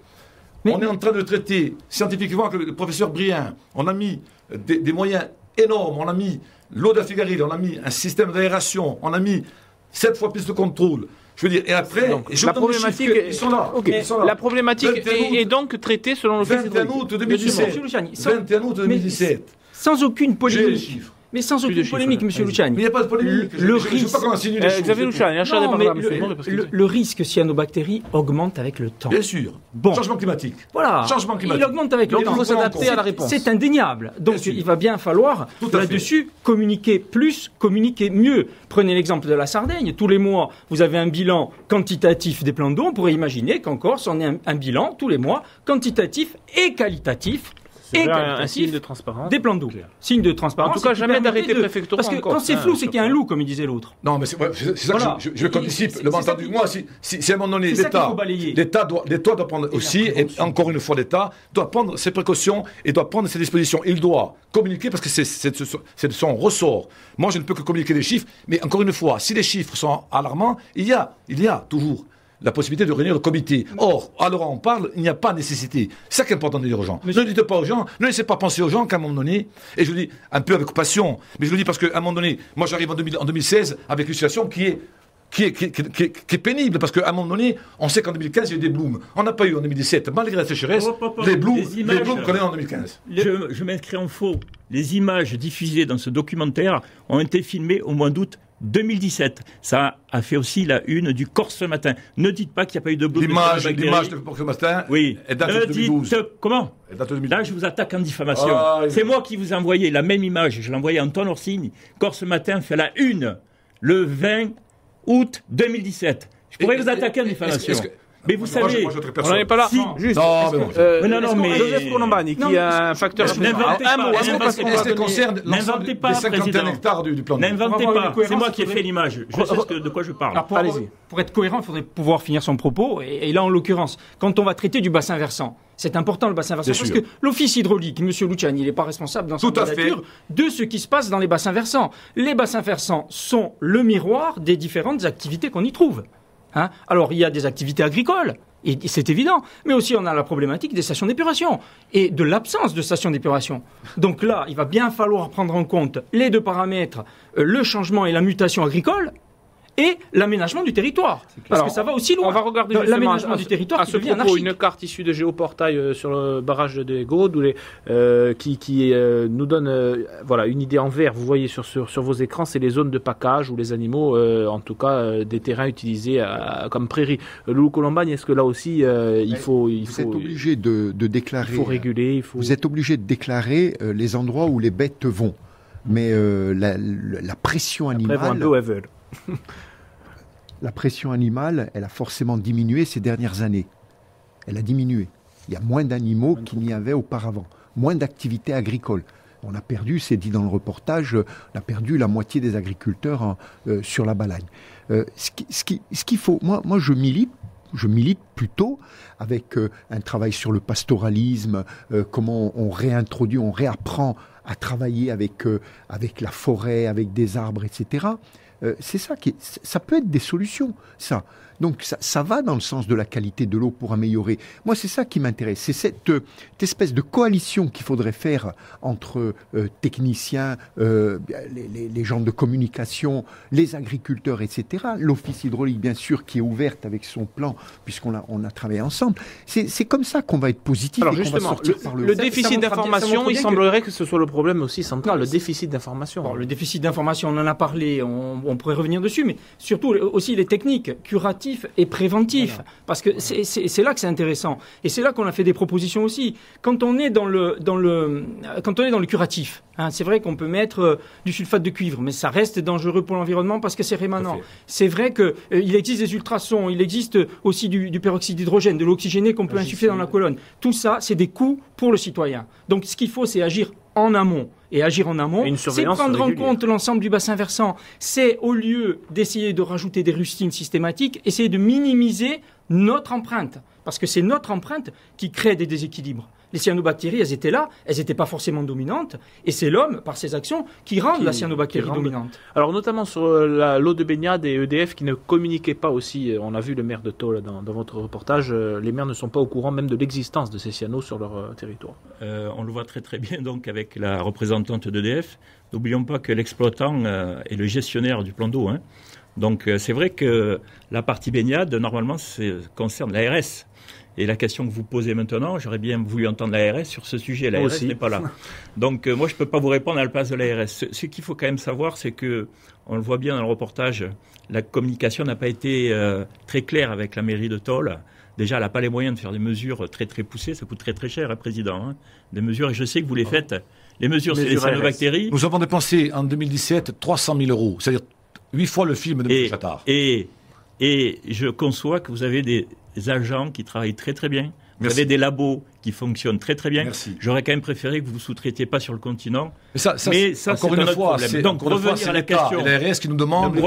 Mais- On est en train de traiter scientifiquement avec le professeur Brien. On a mis des moyens énormes. On a mis l'eau d'Affigaril, on a mis un système d'aération, on a mis 7 fois plus de contrôle. Je veux dire, et après, Donc, et je la vous donne les problématique, chiffres, ils sont là. Ok. Ils sont là. La problématique 21 août, est donc traitée selon l'office 21 hydraulique. août 2017. Monsieur Luciani, 21 août 2017. Sans aucune J'ai les polémique. chiffres. Mais sans Plus de aucune chiffres, polémique, allez-y. monsieur Mais Luciani. il n'y a pas de polémique. Le Je ne sais risque- pas comment insinuer les choses. Xavier Luciani, un chat Non, de mais parole, monsieur. le risque cyanobactérie augmente avec le temps. Bien sûr. Bon. Changement climatique. Voilà. Changement climatique. Il augmente avec Donc le temps. il faut s'adapter à la réponse. C'est indéniable. Donc Bien sûr. il va bien falloir Tout à là-dessus communiquer plus, communiquer mieux. Prenez l'exemple de la Sardaigne. Tous les mois, vous avez un bilan quantitatif des plans d'eau. On pourrait imaginer qu'en Corse, on ait un bilan tous les mois quantitatif et qualitatif. C'est Et un signe de qualitatif transparence. des plans d'eau. Signe de transparence. En tout cas, qui jamais permettait d'arrêté de- préfectoraux Parce que en quand Corse, c'est flou, hein, c'est qu'il y a un loup, comme il disait l'autre. Non, mais c'est ça Voilà. que je qu'anticipe. C'est Le ça mental qu'il- du mois, si à un moment donné, c'est ça qu'il l'État faut balayer. l'État doit prendre aussi, et encore une fois, l'État doit prendre ses précautions et doit prendre ses dispositions. Il doit communiquer parce que c'est de son ressort. Moi, je ne peux que communiquer des chiffres, mais encore une fois, si les chiffres sont alarmants, il y a toujours la possibilité de réunir le comité. Or, à l'heure où on parle, il n'y a pas nécessité. C'est ça qui est important de dire aux gens. Ne dites pas aux gens, ne laissez pas penser aux gens qu'à un moment donné, et je le dis un peu avec passion, mais je le dis parce qu'à un moment donné, moi j'arrive en 2016 avec une situation qui est pénible, parce qu'à un moment donné, on sait qu'en 2015, il y a eu des blooms. On n'a pas eu en 2017, malgré la sécheresse, les blooms qu'on a eu en 2015. Je m'inscris en faux. Les images diffusées dans ce documentaire ont été filmées au mois d'août 2017. Ça a fait aussi la une du Corse ce matin. Ne dites pas qu'il n'y a pas eu de bloom. L'image de pour ce matin, Oui. elle date de Ne 2012. dites comment Elle date de 2012. Là, je vous attaque en diffamation. Ah, oui. C'est moi qui vous ai envoyé la même image. Je l'ai envoyée à Antoine Orsini. Corse ce matin fait la une le 20 août 2017. Je pourrais vous attaquer en diffamation. Mais vous savez, on n'en est pas là. Si. Juste. Mais Joseph Colombani, qui a un facteur. N'inventez concerne n'inventez pas, les 51 président. hectares du plan. N'inventez pas. C'est moi qui ai fait l'image. Je sais de quoi je parle. Alors, pour être cohérent, il faudrait pouvoir finir son propos. Et là, en l'occurrence, quand on va traiter du bassin versant, c'est important le bassin versant parce que l'office hydraulique, M. Luciani, il n'est pas responsable dans sa candidature de ce qui se passe dans les bassins versants. Les bassins versants sont le miroir des différentes activités qu'on y trouve. Hein? Alors, il y a des activités agricoles, et c'est évident, mais aussi on a la problématique des stations d'épuration et de l'absence de stations d'épuration. Donc là, il va bien falloir prendre en compte les deux paramètres, le changement et la mutation agricole, et l'aménagement du territoire. Parce que ça va aussi loin. On va regarder l'aménagement du territoire à ce propos une carte issue de Géoportail sur le barrage des Gaudes qui nous donne voilà, une idée en vert. Vous voyez sur vos écrans, c'est les zones de pacage où les animaux, en tout cas des terrains utilisés comme prairies. Loulou Colombani, est-ce que là aussi vous êtes obligé de déclarer. Il faut réguler. Vous êtes obligé de déclarer les endroits où les bêtes vont. Mais la pression animale. Après, un peu, elles veulent. La pression animale, elle a forcément diminué ces dernières années. Elle a diminué. Il y a moins d'animaux qu'il n'y avait auparavant. Moins d'activités agricoles. On a perdu, c'est dit dans le reportage, on a perdu la moitié des agriculteurs sur la Balagne. Ce qu'il faut, moi je milite plutôt avec un travail sur le pastoralisme, comment on réintroduit, on réapprend à travailler avec la forêt, avec des arbres, etc. C'est ça ça peut être des solutions, ça. Donc ça va dans le sens de la qualité de l'eau pour améliorer. Moi, c'est ça qui m'intéresse. C'est cette espèce de coalition qu'il faudrait faire entre techniciens, les gens de communication, les agriculteurs, etc. L'office hydraulique, bien sûr, qui est ouverte avec son plan, puisqu'on a travaillé ensemble. C'est comme ça qu'on va être positif. Alors et justement, qu'on va sortir par le déficit d'information, il semblerait que ce soit le problème aussi central, le déficit d'information. Bon, le déficit d'information, on en a parlé, on pourrait revenir dessus, mais surtout aussi les techniques, curatives et préventifs, parce que c'est là que c'est intéressant. Et c'est là qu'on a fait des propositions aussi. Quand on est dans le curatif, hein, c'est vrai qu'on peut mettre du sulfate de cuivre, mais ça reste dangereux pour l'environnement parce que c'est rémanent. C'est vrai qu'il existe des ultrasons, il existe aussi du peroxyde d'hydrogène, de l'oxygéné qu'on peut insuffler dans la colonne. Tout ça, c'est des coûts pour le citoyen. Donc ce qu'il faut, c'est agir en amont. Et agir en amont, c'est prendre en compte l'ensemble du bassin versant. C'est, au lieu d'essayer de rajouter des rustines systématiques, essayer de minimiser notre empreinte. Parce que c'est notre empreinte qui crée des déséquilibres. Les cyanobactéries, elles étaient là, elles n'étaient pas forcément dominantes, et c'est l'homme, par ses actions, qui rend la cyanobactérie dominante. Alors notamment sur l'eau de baignade et EDF qui ne communiquaient pas aussi, on a vu le maire de Thau dans votre reportage, les maires ne sont pas au courant même de l'existence de ces cyanos sur leur territoire. On le voit très très bien donc avec la représentante d'EDF. N'oublions pas que l'exploitant est le gestionnaire du plan d'eau. Hein. Donc c'est vrai que la partie baignade, normalement, concerne l'ARS. Et la question que vous posez maintenant, j'aurais bien voulu entendre l'ARS sur ce sujet. L'ARS n'est pas là. Donc moi, je ne peux pas vous répondre à la place de l'ARS. Ce qu'il faut quand même savoir, c'est que, on le voit bien dans le reportage, la communication n'a pas été très claire avec la mairie de Thôle. Déjà, elle n'a pas les moyens de faire des mesures très très poussées. Ça coûte très très cher, Président. Hein. Des mesures, et je sais que vous les faites. Les mesures sur les cyanobactéries. Nous avons dépensé en 2017 300 000 euros, c'est-à-dire 8 fois le film de M. Chattard. Et je conçois que vous avez des agents qui travaillent très très bien. Vous avez des labos qui fonctionnent très très bien. Merci. J'aurais quand même préféré que vous ne sous-traitiez pas sur le continent. Mais ça encore une fois, donc revenir à la question. L'ARS qui nous demande,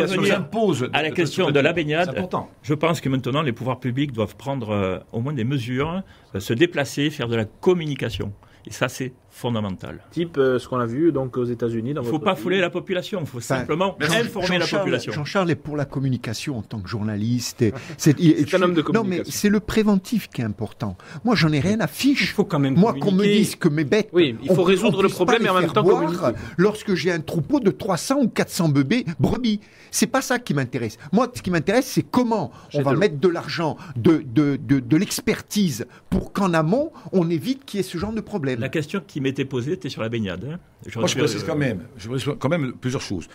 à la question de la baignade. Je pense que maintenant les pouvoirs publics doivent prendre au moins des mesures, se déplacer, faire de la communication. Et ça, c'est fondamental. Type ce qu'on a vu donc aux États-Unis. Il ne faut pas fouler la population, il faut simplement informer la population. Jean-Charles est pour la communication en tant que journaliste. C'est un homme de communication. Non, mais c'est le préventif qui est important. Moi, j'en ai rien à fiche. Il faut quand même moi, qu'on me dise que mes bêtes. Oui, il faut résoudre le problème et en même temps communiquer. Lorsque j'ai un troupeau de 300 ou 400 brebis. C'est pas ça qui m'intéresse. Moi, ce qui m'intéresse, c'est comment on va mettre de l'argent, de l'expertise pour qu'en amont, on évite qu'il y ait ce genre de problème. La question qui m'était posée était sur la baignade. Hein. Moi, je précise quand même plusieurs choses.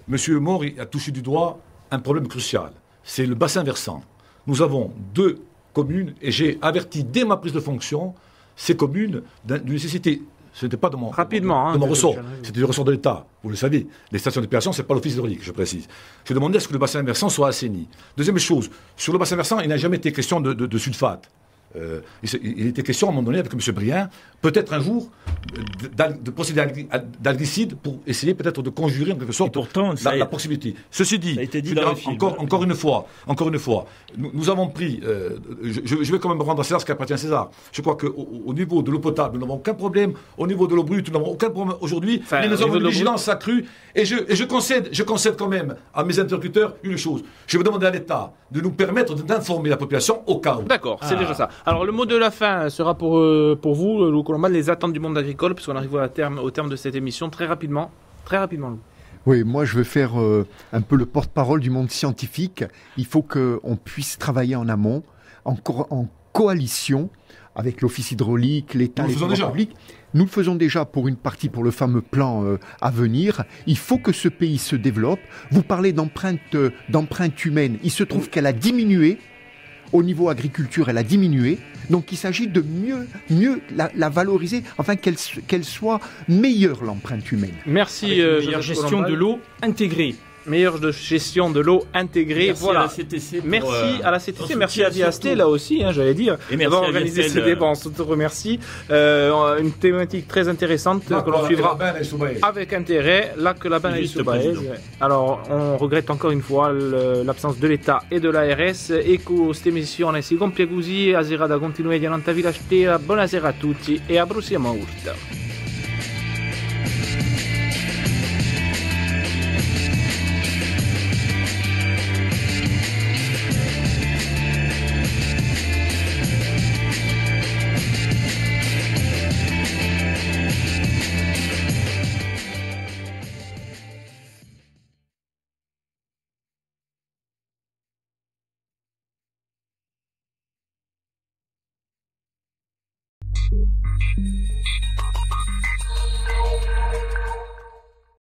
Monsieur Maure a touché du doigt un problème crucial. C'est le bassin versant. Nous avons 2 communes et j'ai averti dès ma prise de fonction ces communes d'une nécessité Ce n'était pas de mon, Rapidement, de mon ressort. Jean-Yves. C'était du ressort de l'État. Vous le savez. Les stations d'épuration, ce n'est pas l'office hydraulique, je précise. Je demandais à ce que le bassin versant soit assaini. Deuxième chose, sur le bassin versant, il n'a jamais été question de sulfate. Il était question à un moment donné avec M. Briand, peut-être un jour, de procéder d'algicide pour essayer peut-être de conjurer en quelque sorte pourtant, la possibilité. Ceci dit, ça a été dit dans le film. encore une fois, nous avons pris, je vais quand même rendre à César ce qui appartient à César. Je crois qu'au niveau de l'eau potable, nous n'avons aucun problème. Au niveau de l'eau brute, nous n'avons aucun problème aujourd'hui. Mais nous avons une vigilance accrue. Et je concède quand même à mes interlocuteurs une chose. Je vais demander à l'État de nous permettre d'informer la population au cas où. D'accord, c'est déjà ça. Alors, le mot de la fin sera pour vous, Lou Colomban, les attentes du monde agricole, puisqu'on arrive au terme de cette émission très rapidement. Très rapidement, Lou. Oui, moi je veux faire un peu le porte-parole du monde scientifique. Il faut qu'on puisse travailler en amont, en coalition, avec l'Office hydraulique, l'État, les pouvoirs publics. Nous le faisons déjà pour une partie, pour le fameux plan à venir. Il faut que ce pays se développe. Vous parlez d'empreinte humaine. Il se trouve qu'elle a diminué. Au niveau agriculture, elle a diminué. Donc il s'agit de mieux la valoriser, afin qu'elle soit meilleure, l'empreinte humaine. Merci, meilleure gestion de l'eau intégrée. Meilleure gestion de l'eau intégrée. Merci voilà. à la CTC. Merci à la CTC, merci à Viasté là aussi, j'allais dire. Et merci d'avoir à organisé Viasté, ce débat, on se remercie. Une thématique très intéressante que l'on suivra avec intérêt, là que la banne est sous Baez. Alors, on regrette encore une fois l'absence de l'État et de l'ARS. E con questa emissione si compie così, a serata continua di Nanta Villa Stera. Buonasera a tutti e a prossima volta.